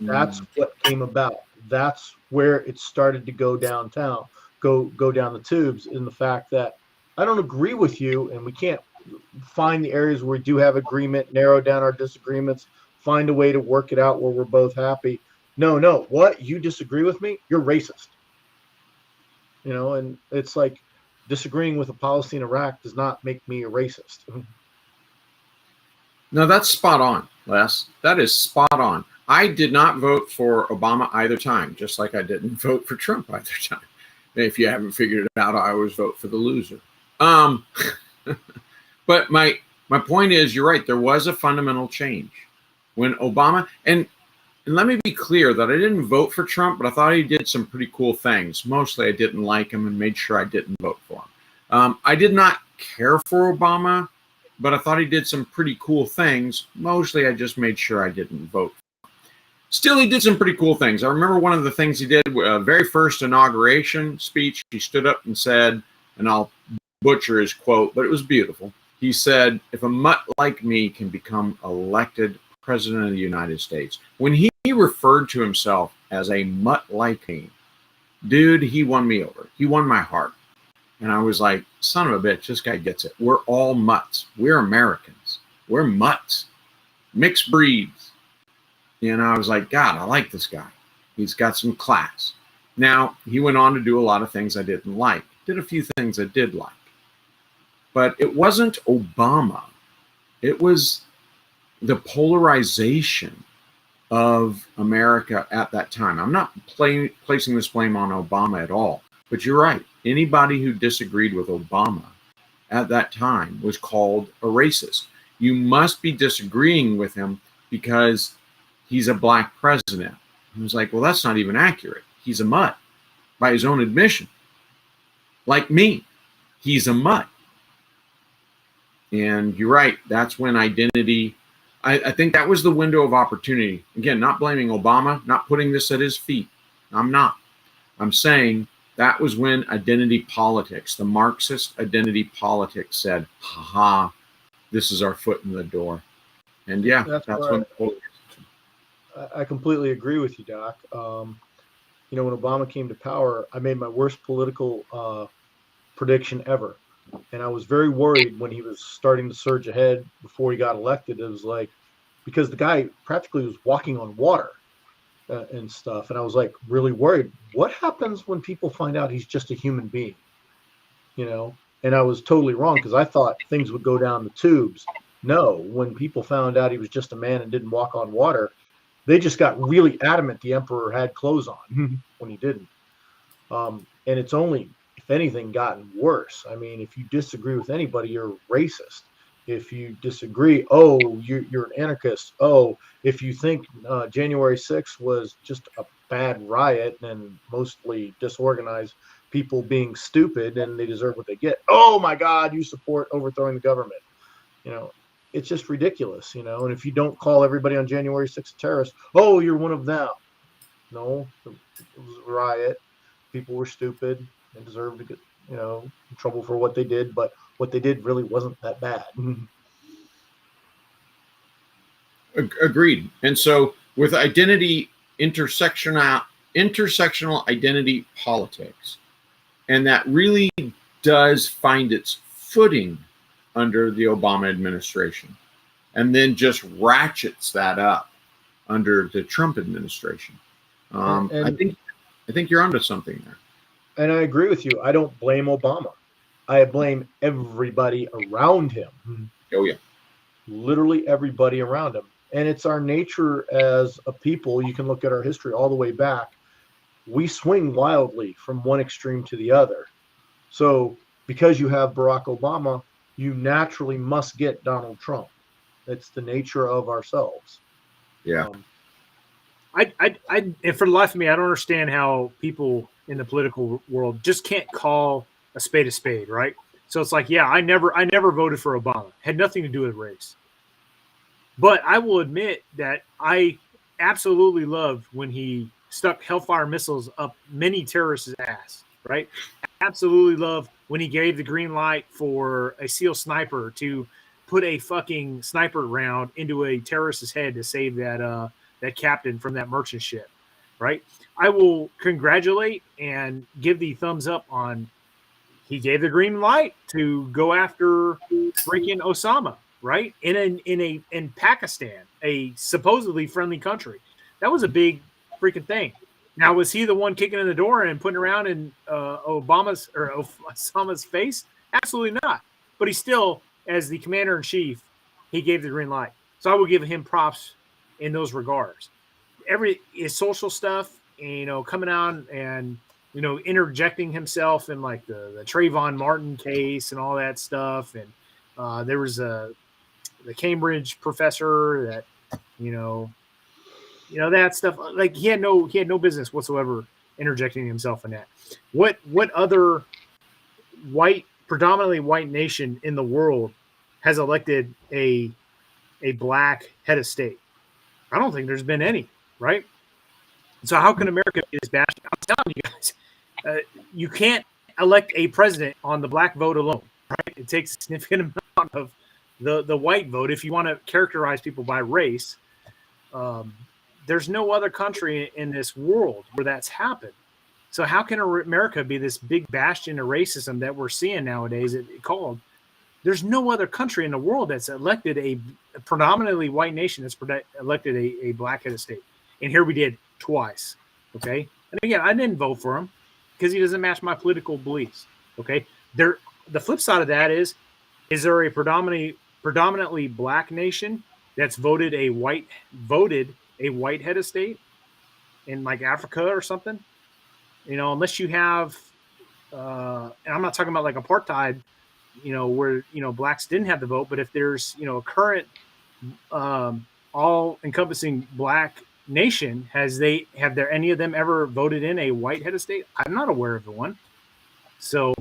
That's what came about. That's where it started to go downtown, go down the tubes, in the fact that I don't agree with you, and we can't find the areas where we do have agreement, narrow down our disagreements, find a way to work it out where we're both happy. No, what? You disagree with me? You're racist. And it's like disagreeing with a policy in Iraq does not make me a racist. No, that's spot on, Les. That is spot on. I did not vote for Obama either time, just like I didn't vote for Trump either time. If you haven't figured it out, I always vote for the loser. But my point is, you're right. There was a fundamental change when Obama, and let me be clear that I didn't vote for Trump, but I thought he did some pretty cool things. Mostly I didn't like him and made sure I didn't vote for him. I did not care for Obama, but I thought he did some pretty cool things. Mostly I just made sure I didn't vote. Still, he did some pretty cool things. I remember one of the things he did, very first inauguration speech, he stood up and said, and I'll butcher his quote, but it was beautiful. He said, if a mutt like me can become elected president of the United States. When he referred to himself as a mutt like me, dude, he won me over. He won my heart. And I was like, son of a bitch, this guy gets it. We're all mutts. We're Americans. We're mutts. Mixed breeds. I was like, God, I like this guy. He's got some class. Now, he went on to do a lot of things I didn't like. Did a few things I did like. But it wasn't Obama. It was the polarization of America at that time. I'm not placing this blame on Obama at all. But you're right. Anybody who disagreed with Obama at that time was called a racist. You must be disagreeing with him because he's a black president. He was like, well, that's not even accurate. He's a mutt by his own admission. Like me, he's a mutt. And you're right. That's when identity, I think that was the window of opportunity. Again, not blaming Obama, not putting this at his feet. I'm not. I'm saying that was when identity politics, the Marxist identity politics said, ha, this is our foot in the door. And yeah, that's when. I completely agree with you, Doc. You know, when Obama came to power, I made my worst political prediction ever. And I was very worried when he was starting to surge ahead before he got elected. It was like, because the guy practically was walking on water and stuff. And I was like really worried. What happens when people find out he's just a human being? You know, and I was totally wrong because I thought things would go down the tubes. No, when people found out he was just a man and didn't walk on water, they just got really adamant the emperor had clothes on when he didn't. And it's only, if anything, gotten worse. I mean, if you disagree with anybody, you're racist. If you disagree, oh, you're an anarchist. Oh, if you think January 6th was just a bad riot and mostly disorganized people being stupid and they deserve what they get. Oh my God, you support overthrowing the government. You know, it's just ridiculous, you know. And if you don't call everybody on January 6th a terrorist, oh, you're one of them. No, it was a riot. People were stupid and deserved to get, you know, in trouble for what they did. But what they did really wasn't that bad. Agreed. And so with identity, intersectional identity politics, and that really does find its footing under the Obama administration, and then just ratchets that up under the Trump administration. I think you're onto something there. And I agree with you. I don't blame Obama. I blame everybody around him. Oh yeah, literally everybody around him. And it's our nature as a people. You can look at our history all the way back. We swing wildly from one extreme to the other. So because you have Barack Obama, you naturally must get Donald Trump. It's the nature of ourselves. Yeah. And for the life of me, I don't understand how people in the political world just can't call a spade, right? So it's like, yeah, I never voted for Obama. Had nothing to do with race. But I will admit that I absolutely loved when he stuck Hellfire missiles up many terrorists' ass, right? Absolutely loved when he gave the green light for a SEAL sniper to put a fucking sniper round into a terrorist's head to save that captain from that merchant ship, right? I will congratulate and give the thumbs up on he gave the green light to go after freaking Osama, right? In Pakistan, a supposedly friendly country. That was a big freaking thing. Now, was he the one kicking in the door and putting around in Osama's face? Absolutely not. But he still, as the commander in chief, he gave the green light. So I will give him props in those regards. His social stuff, you know, coming out and, you know, interjecting himself in like the Trayvon Martin case and all that stuff. And there was the Cambridge professor that, you know, that stuff. Like he had no business whatsoever interjecting himself in that. What other predominantly white nation in the world has elected a black head of state? I don't think there's been any, right? So how can America be this bastion? I'm telling you guys, you can't elect a president on the black vote alone, right? It takes a significant amount of the white vote if you want to characterize people by race. There's no other country in this world where that's happened. So how can America be this big bastion of racism that we're seeing nowadays? There's no other country in the world that's elected a predominantly white nation that's elected a black head of state. And here we did twice. Okay. And again, I didn't vote for him because he doesn't match my political beliefs. Okay. The flip side of that is there a predominantly black nation that's voted a white head of state in like Africa or something? You know, unless you have and I'm not talking about like apartheid, where blacks didn't have the vote, but if there's a current all encompassing black nation, have there any of them ever voted in a white head of state? I'm not aware of the one. So,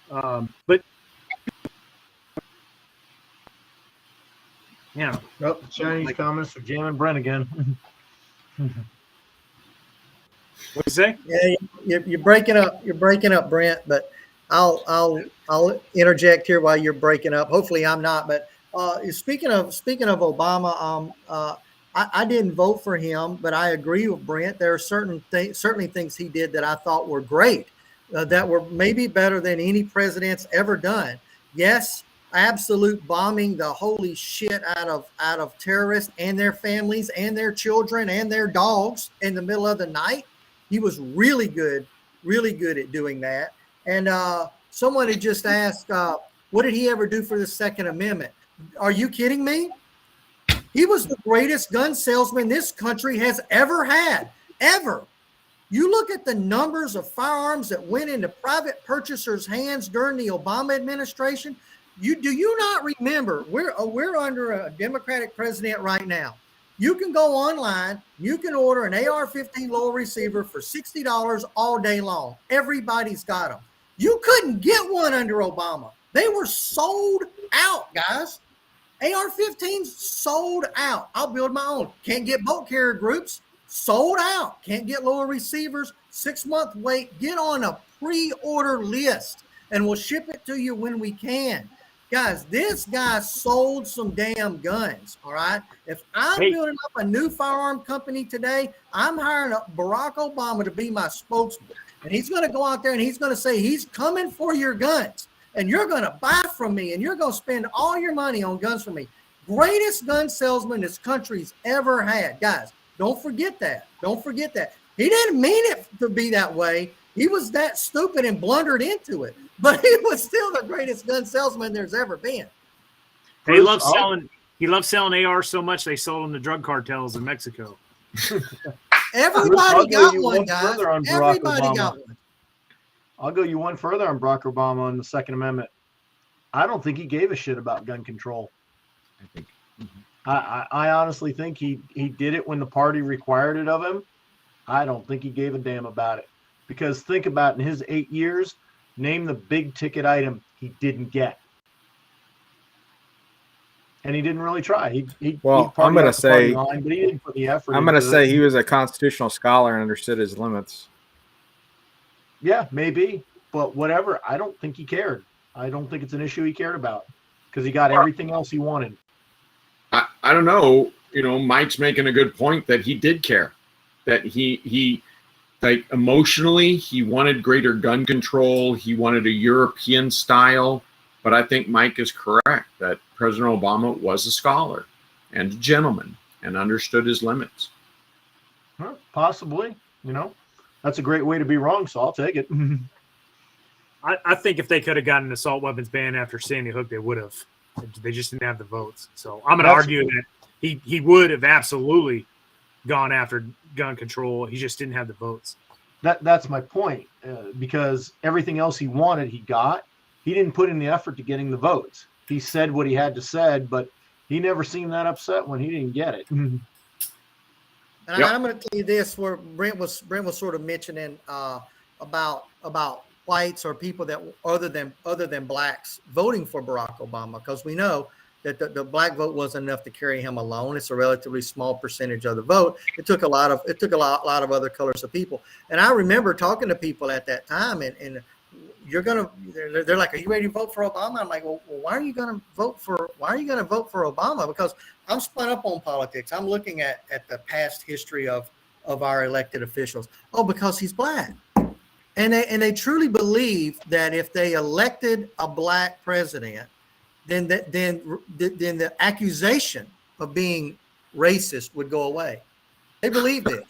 but yeah. Oh, Chinese comments for jamming Brent again. What you say? Yeah, you're breaking up. You're breaking up, Brent. But I'll interject here while you're breaking up. Hopefully, I'm not. But speaking of Obama, I didn't vote for him, but I agree with Brent. There are certainly things he did that I thought were great, that were maybe better than any president's ever done. Yes, absolute bombing the holy shit out of terrorists and their families and their children and their dogs in the middle of the night. He was really good at doing that. And someone had just asked, what did he ever do for the Second Amendment? Are you kidding me? He was the greatest gun salesman this country has ever had, ever. You look at the numbers of firearms that went into private purchasers' hands during the Obama administration. Do you not remember? We're under a Democratic president right now. You can go online. You can order an AR-15 lower receiver for $60 all day long. Everybody's got them. You couldn't get one under Obama. They were sold out, guys. AR-15s sold out. I'll build my own. Can't get boat carrier groups. Sold out. Can't get lower receivers. 6-month wait. Get on a pre-order list, and we'll ship it to you when we can. Guys, this guy sold some damn guns, all right? If I'm building up a new firearm company today, I'm hiring Barack Obama to be my spokesman. And he's going to go out there and he's going to say he's coming for your guns. And you're going to buy from me, and you're going to spend all your money on guns from me. Greatest gun salesman this country's ever had. Guys, don't forget that. Don't forget that. He didn't mean it to be that way. He was that stupid and blundered into it. But he was still the greatest gun salesman there's ever been. He loves selling AR so much they sold them to drug cartels in Mexico. Everybody got one, guys. Everybody got one. I'll go you one further on Barack Obama on the Second Amendment. I don't think he gave a shit about gun control. I honestly think he did it when the party required it of him. I don't think he gave a damn about it. Because think about in his 8 years, name the big ticket item he didn't get. And he didn't really try. I'm going to say, line, but he didn't put the effort. I'm going to say he was a constitutional scholar and understood his limits. Yeah, maybe, but whatever. I don't think he cared. I don't think it's an issue he cared about because he got everything else he wanted. I don't know. Mike's making a good point that he did care, that he like emotionally, he wanted greater gun control. He wanted a European style, but I think Mike is correct that President Obama was a scholar and a gentleman and understood his limits. Well, possibly, that's a great way to be wrong, so I'll take it. I think if they could have gotten an assault weapons ban after Sandy Hook, they would have. They just didn't have the votes. So I'm going to argue that he would have absolutely gone after gun control. He just didn't have the votes. That's my point, because everything else he wanted, he got. He didn't put in the effort to getting the votes. He said what he had to say, but he never seemed that upset when he didn't get it. And yep. I'm going to tell you this: where Brent was sort of mentioning about whites or people that other than blacks voting for Barack Obama, because we know that the black vote wasn't enough to carry him alone. It's a relatively small percentage of the vote. It took a lot of other colors of people. And I remember talking to people at that time, and they're like, "Are you ready to vote for Obama?" I'm like, "Well, why are you going to vote for Obama?" Because I'm spun up on politics. I'm looking at the past history of our elected officials. Oh, because he's black. And they truly believe that if they elected a black president, then the accusation of being racist would go away. They believe this.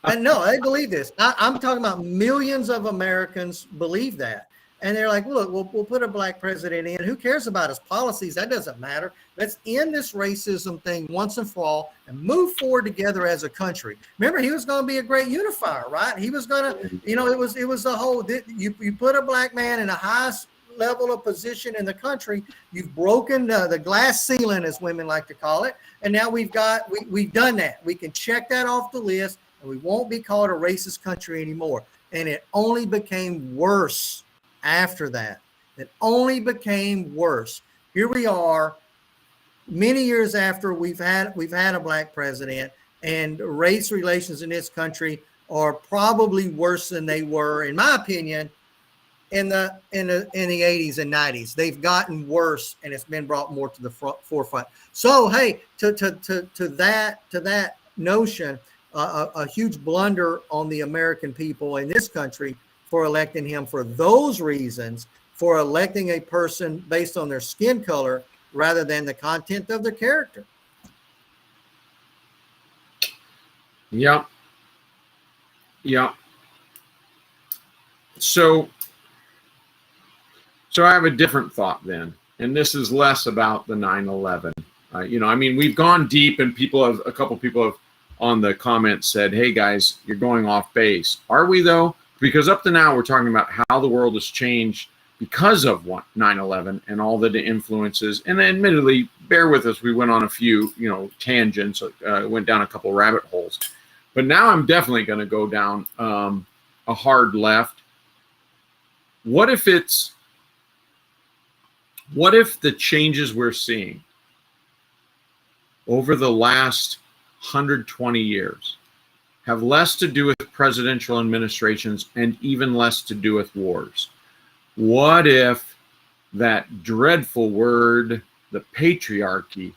And no, they believe this. I'm talking about millions of Americans believe that. And they're like, look, we'll put a black president in. Who cares about his policies? That doesn't matter. Let's end this racism thing once and for all and move forward together as a country. Remember, he was going to be a great unifier, right? He was going to, it was the whole, you put a black man in the highest level of position in the country, you've broken the glass ceiling, as women like to call it. And now we've done that. We can check that off the list, and we won't be called a racist country anymore. And it only became worse after that. It only became worse. Here we are, many years after we've had a black president, and race relations in this country are probably worse than they were, in my opinion, in the 80s and 90s. They've gotten worse, and it's been brought more to the forefront. So hey, to that notion, a huge blunder on the American people in this country for electing him for those reasons, for electing a person based on their skin color rather than the content of their character. Yeah. So I have a different thought then, and this is less about the 9/11. We've gone deep, and a couple people have on the comments said, "Hey guys, you're going off base." Are we though? Because up to now, we're talking about how the world has changed because of 9/11 and all the influences. And admittedly, bear with us, we went on a few, tangents, went down a couple rabbit holes. But now I'm definitely going to go down a hard left. What if the changes we're seeing over the last 120 years have less to do with presidential administrations and even less to do with wars? What if that dreadful word, the patriarchy,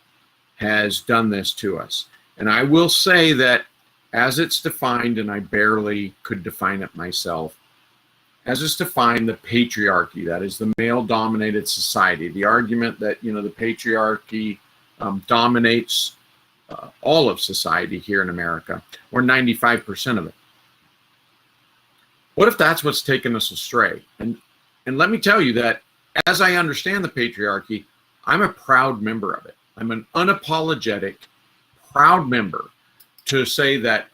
has done this to us? And I will say that as it's defined, and I barely could define it myself, as it's defined, the patriarchy, that is the male-dominated society, the argument that, the patriarchy dominates all of society here in America, or 95% of it. What if that's what's taken us astray? And let me tell you that as I understand the patriarchy, I'm a proud member of it. I'm an unapologetic, proud member to say that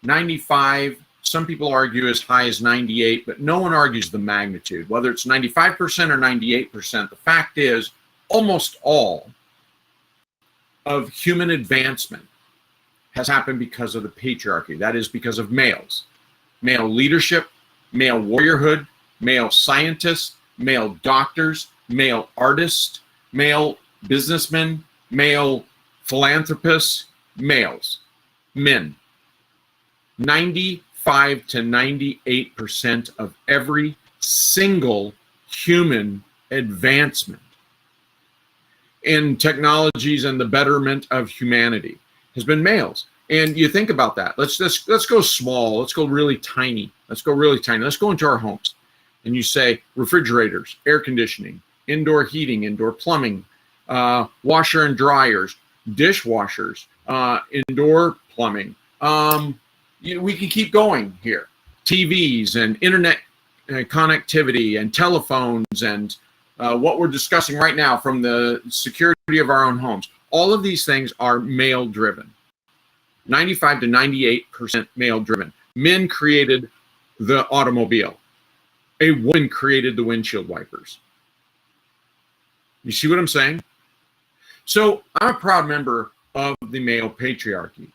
95, some people argue as high as 98, but no one argues the magnitude, whether it's 95% or 98%. The fact is, almost all of human advancement has happened because of the patriarchy. That is because of males, male leadership, male warriorhood, male scientists, male doctors, male artists, male businessmen, male philanthropists, males, men. 95 to 98% of every single human advancement in technologies and the betterment of humanity has been males. And you think about that. Let's go small. Let's go really tiny. Let's go into our homes. And you say refrigerators, air conditioning, indoor heating, indoor plumbing, washer and dryers, dishwashers, indoor plumbing. We can keep going here. TVs and internet connectivity and telephones and what we're discussing right now from the security of our own homes. All of these things are male driven. 95 to 98% male driven. Men created the automobile. A woman created the windshield wipers. You see what I'm saying? So I'm a proud member of the male patriarchy.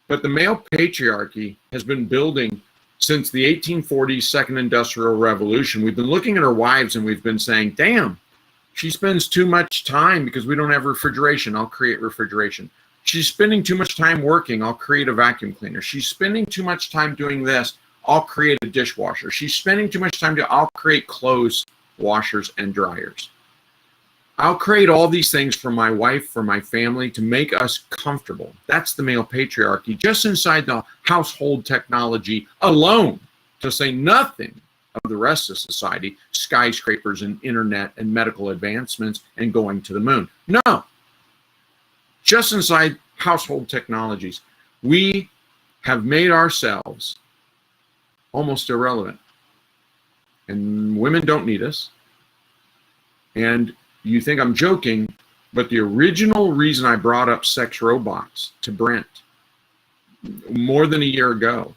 But the male patriarchy has been building since the 1840s, Second Industrial Revolution. We've been looking at our wives and we've been saying, damn, she spends too much time because we don't have refrigeration. I'll create refrigeration. She's spending too much time working. I'll create a vacuum cleaner. She's spending too much time doing this. I'll create a dishwasher. She's spending too much time I'll create clothes, washers, and dryers. I'll create all these things for my wife, for my family, to make us comfortable. That's the male patriarchy, just inside the household technology alone, to say nothing of the rest of society, skyscrapers and internet and medical advancements and going to the moon. No, just inside household technologies, we have made ourselves almost irrelevant. and women don't need us. And you think I'm joking, but the original reason I brought up sex robots to Brent more than a year ago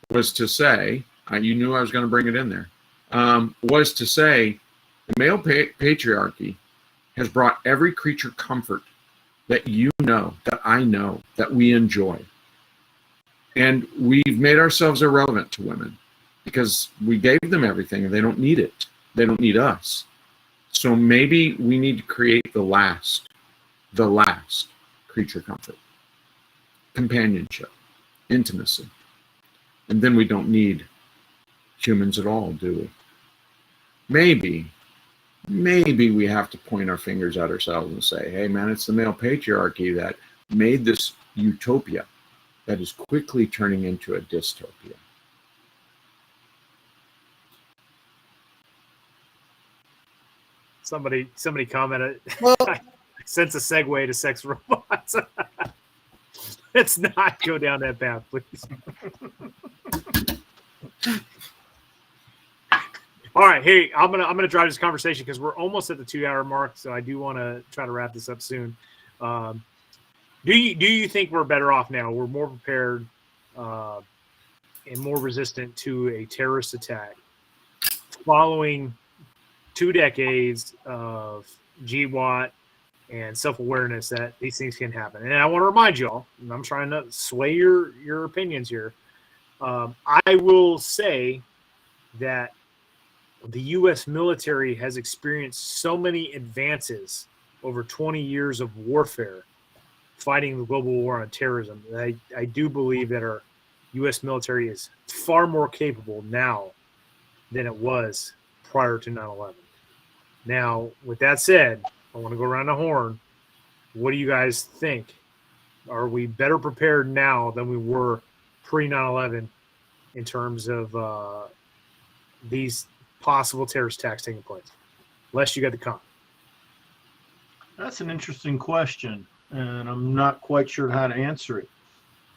was to say, you knew I was going to bring it in there, was to say the male patriarchy has brought every creature comfort that you know, that I know, that we enjoy. And we've made ourselves irrelevant to women because we gave them everything and they don't need it. They don't need us. So maybe we need to create the last creature comfort, companionship, intimacy. And then we don't need humans at all, do we? Maybe we have to point our fingers at ourselves and say, hey man, it's the male patriarchy that made this utopia that is quickly turning into a dystopia. Somebody commented, Well, I sense a segue to sex robots. Let's not go down that path, please. All right, hey, I'm gonna drive this conversation because we're almost at the 2-hour mark, so I do want to try to wrap this up soon. Do you think we're better off now? We're more prepared and more resistant to a terrorist attack following 2 decades of GWAT and self-awareness that these things can happen. And I want to remind you all, and I'm trying to sway your opinions here. I will say that the U.S. military has experienced so many advances over 20 years of warfare fighting the global war on terrorism. I do believe that our U.S. military is far more capable now than it was prior to 9/11. Now, with that said, I want to go around the horn. What do you guys think? Are we better prepared now than we were pre-9/11 in terms of these possible terrorist attacks taking place? Les, you got the comment. That's an interesting question, and I'm not quite sure how to answer it.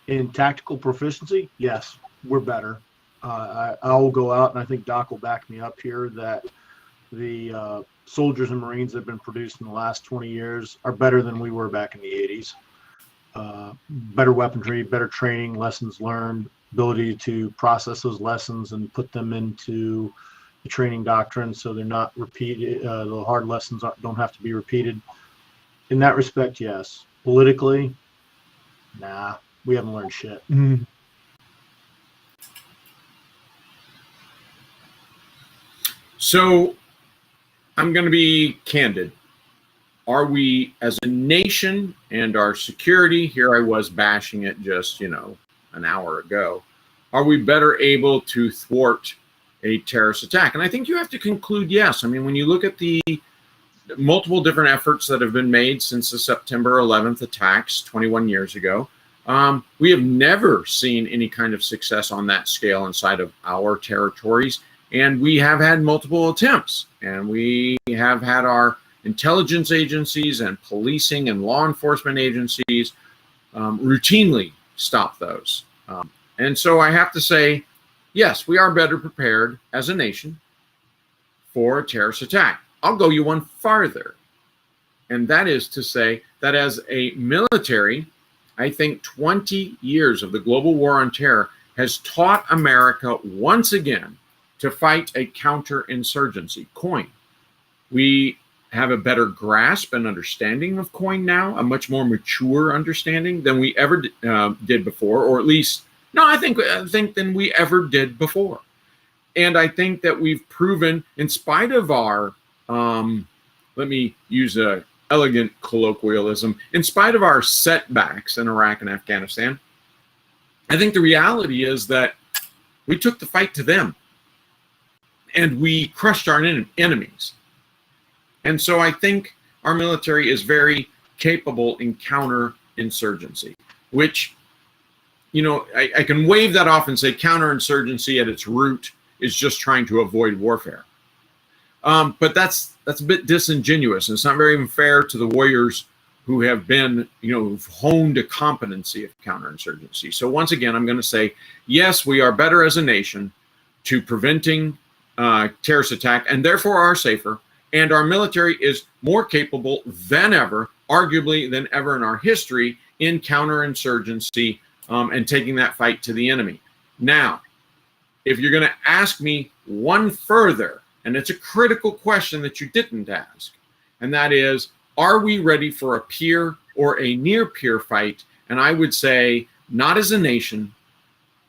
In tactical proficiency, yes, we're better. I will go out, and I think Doc will back me up here, that the soldiers and Marines that have been produced in the last 20 years are better than we were back in the 80s. Better weaponry, better training, lessons learned, ability to process those lessons and put them into the training doctrine so they're not repeated. The hard lessons don't have to be repeated. In that respect, yes. Politically, nah, we haven't learned shit. So I'm going to be candid. Are we, as a nation and our security, here I was bashing it just, an hour ago, are we better able to thwart a terrorist attack? And I think you have to conclude yes. I mean, when you look at the multiple different efforts that have been made since the September 11th attacks 21 years ago, we have never seen any kind of success on that scale inside of our territories. And we have had multiple attempts, and we have had our intelligence agencies and policing and law enforcement agencies routinely stop those. And so I have to say, yes, we are better prepared as a nation for a terrorist attack. I'll go you one farther, and that is to say that as a military, I think 20 years of the global war on terror has taught America once again to fight a counterinsurgency, COIN. We have a better grasp and understanding of COIN now, a much more mature understanding than we ever did before, or at least, I think than we ever did before. And I think that we've proven, in spite of our, let me use a elegant colloquialism, in spite of our setbacks in Iraq and Afghanistan, I think the reality is that we took the fight to them and we crushed our enemies. And so I think our military is very capable in counterinsurgency, which, I can wave that off and say counterinsurgency at its root is just trying to avoid warfare. But that's a bit disingenuous, and it's not very even fair to the warriors who have been, who've honed a competency of counterinsurgency. So once again, I'm going to say, yes, we are better as a nation to preventing terrorist attack and therefore are safer. And our military is more capable than ever, arguably than ever in our history, in counterinsurgency and taking that fight to the enemy. Now, if you're going to ask me one further, and it's a critical question that you didn't ask, and that is, are we ready for a peer or a near peer fight? And I would say, not as a nation,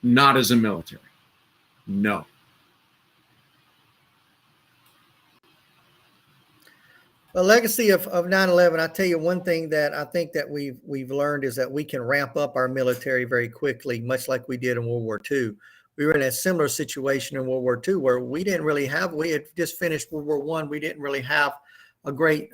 not as a military. No. The legacy of 9/11, I tell you one thing that I think that we've learned is that we can ramp up our military very quickly, much like we did in World War II. We were in a similar situation in World War II where we had just finished World War I. We didn't really have a great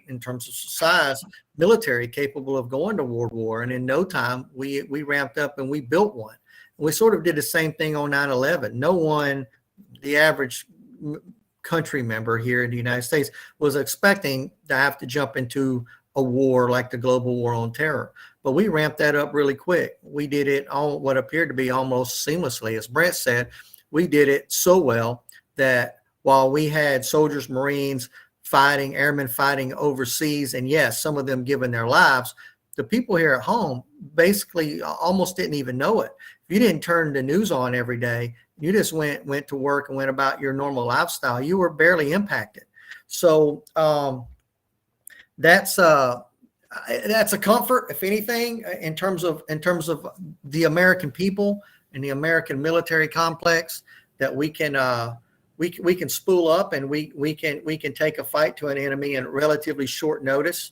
in terms of size military capable of going to World War. And in no time, we ramped up and we built one. And we sort of did the same thing on 9/11. No one, the average country member here in the United States, was expecting to have to jump into a war like the global war on terror. But we ramped that up really quick. We did it all what appeared to be almost seamlessly. As Brent said, we did it so well that while we had soldiers, Marines fighting, airmen fighting overseas, and yes, some of them giving their lives, the people here at home basically almost didn't even know it. If you didn't turn the news on every day, you just went to work and went about your normal lifestyle, you were barely impacted. So that's a comfort, if anything, in terms of the American people and the American military complex, that we can spool up and we can take a fight to an enemy in relatively short notice,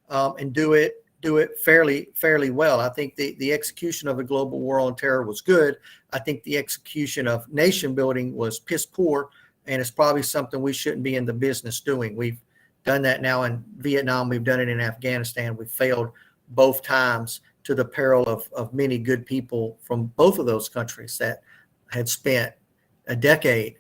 and do it fairly well. I think the execution of the global war on terror was good. I think the execution of nation building was piss poor, and it's probably something we shouldn't be in the business doing. We've done that now in Vietnam. We've done it in Afghanistan. We failed both times, to the peril of many good people from both of those countries that had spent a decade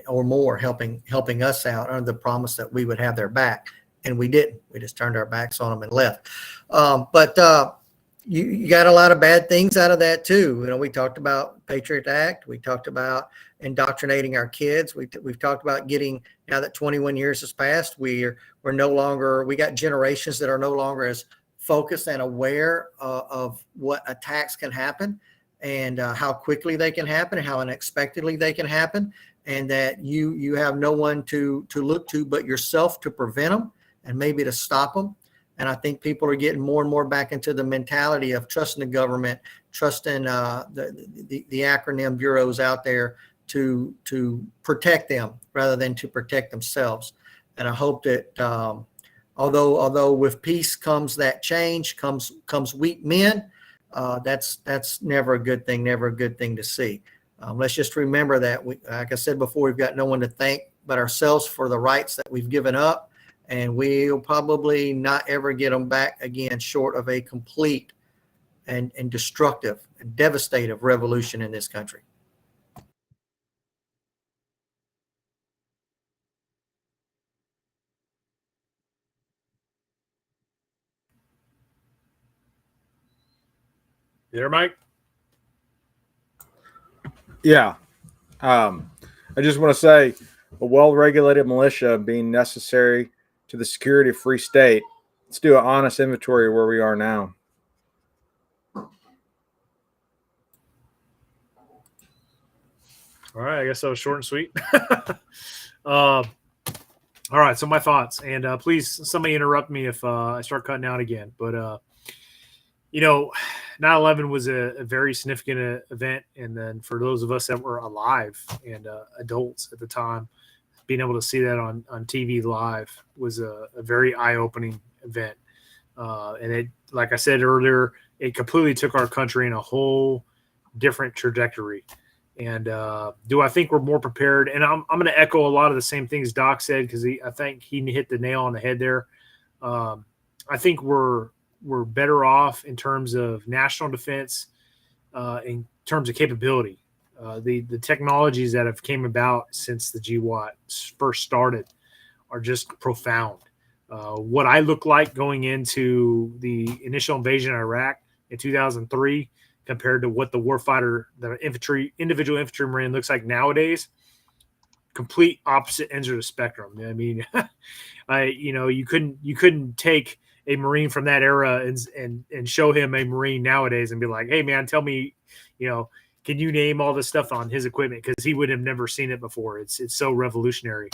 or more helping us out under the promise that we would have their back. And we didn't. We just turned our backs on them and left. But you got a lot of bad things out of that too. You know, we talked about Patriot Act. We talked about indoctrinating our kids. We've talked about getting, now that 21 years has passed, we got generations that are no longer as focused and aware of what attacks can happen, and how quickly they can happen and how unexpectedly they can happen, and that you have no one to look to but yourself to prevent them and maybe to stop them. And I think people are getting more and more back into the mentality of trusting the government, trusting the acronym bureaus out there to protect them rather than to protect themselves. And I hope that although with peace comes that change, comes weak men, that's never a good thing, never a good thing to see. Let's just remember that, like I said before, we've got no one to thank but ourselves for the rights that we've given up. And we'll probably not ever get them back again, short of a complete and destructive and devastating revolution in this country. You there, Mike? Yeah. I just want to say, a well-regulated militia being necessary to the security of free state. Let's do an honest inventory of where we are now. All right, I guess that was short and sweet. All right, so my thoughts, and please, somebody interrupt me if I start cutting out again. But 9/11 was a very significant event, and then for those of us that were alive and adults at the time, being able to see that on TV live was a very eye-opening event. And it, like I said earlier, it completely took our country in a whole different trajectory. And do I think we're more prepared? And I'm going to echo a lot of the same things Doc said, because I think he hit the nail on the head there. I think we're better off in terms of national defense, in terms of capability. The technologies that have came about since the GWAT first started are just profound. What I look like going into the initial invasion of Iraq in 2003 compared to what the warfighter, the individual infantry marine looks like nowadays, complete opposite ends of the spectrum. I mean, you couldn't take a Marine from that era and show him a Marine nowadays and be like, hey man, tell me, can you name all this stuff on his equipment? Because he would have never seen it before. It's so revolutionary.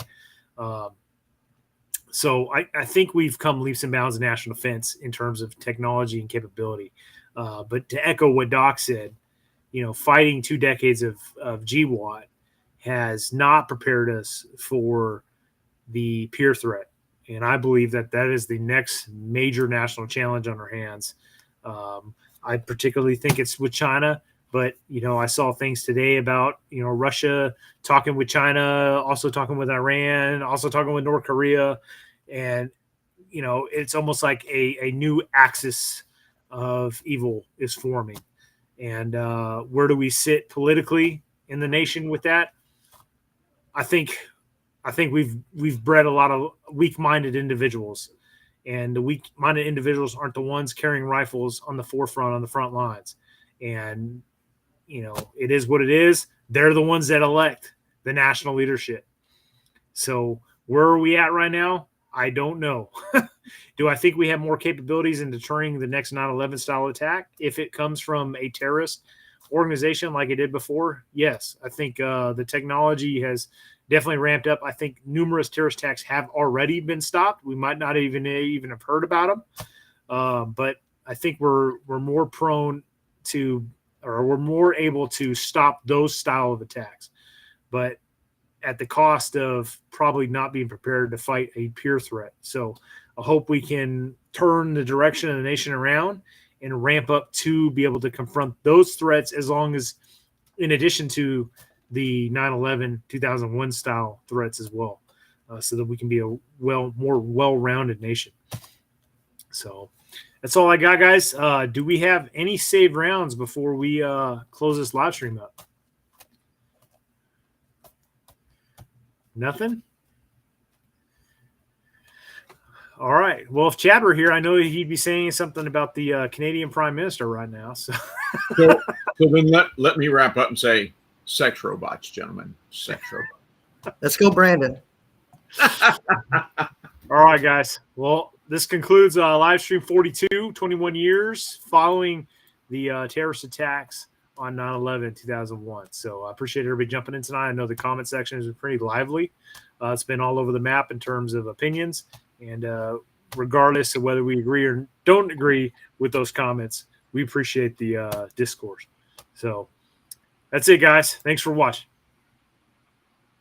So I think we've come leaps and bounds in national defense in terms of technology and capability. But to echo what Doc said, fighting 2 decades of GWAT has not prepared us for the peer threat. And I believe that is the next major national challenge on our hands. I particularly think it's with China, but, I saw things today about, Russia talking with China, also talking with Iran, also talking with North Korea. And, it's almost like a new axis of evil is forming. And where do we sit politically in the nation with that? I think we've bred a lot of weak-minded individuals, and the weak-minded individuals aren't the ones carrying rifles on the forefront, on the front lines. And, it is what it is. They're the ones that elect the national leadership. So where are we at right now? I don't know. Do I think we have more capabilities in deterring the next 9/11 style attack if it comes from a terrorist organization like it did before? Yes. I think the technology has definitely ramped up. I think numerous terrorist attacks have already been stopped. We might not even have heard about them. But I think we're more prone to, or we're more able to stop those style of attacks. But at the cost of probably not being prepared to fight a peer threat. So I hope we can turn the direction of the nation around and ramp up to be able to confront those threats, as long as, in addition to the 9/11 2001 style threats as well, so that we can be a more well-rounded nation. So that's all I got, guys. Do we have any saved rounds before we close this live stream up? Nothing? All right. Well, if Chad were here, I know he'd be saying something about the Canadian Prime Minister right now. So then let me wrap up and say, sex robots, gentlemen. Sex robots. Let's go, Brandon. All right, guys. Well, this concludes live stream 42, 21 years following the terrorist attacks on 9/11 2001. So I appreciate everybody jumping in tonight. I know the comment section has been pretty lively. It's been all over the map in terms of opinions, and regardless of whether we agree or don't agree with those comments, we appreciate the discourse. So that's it, guys. Thanks for watching.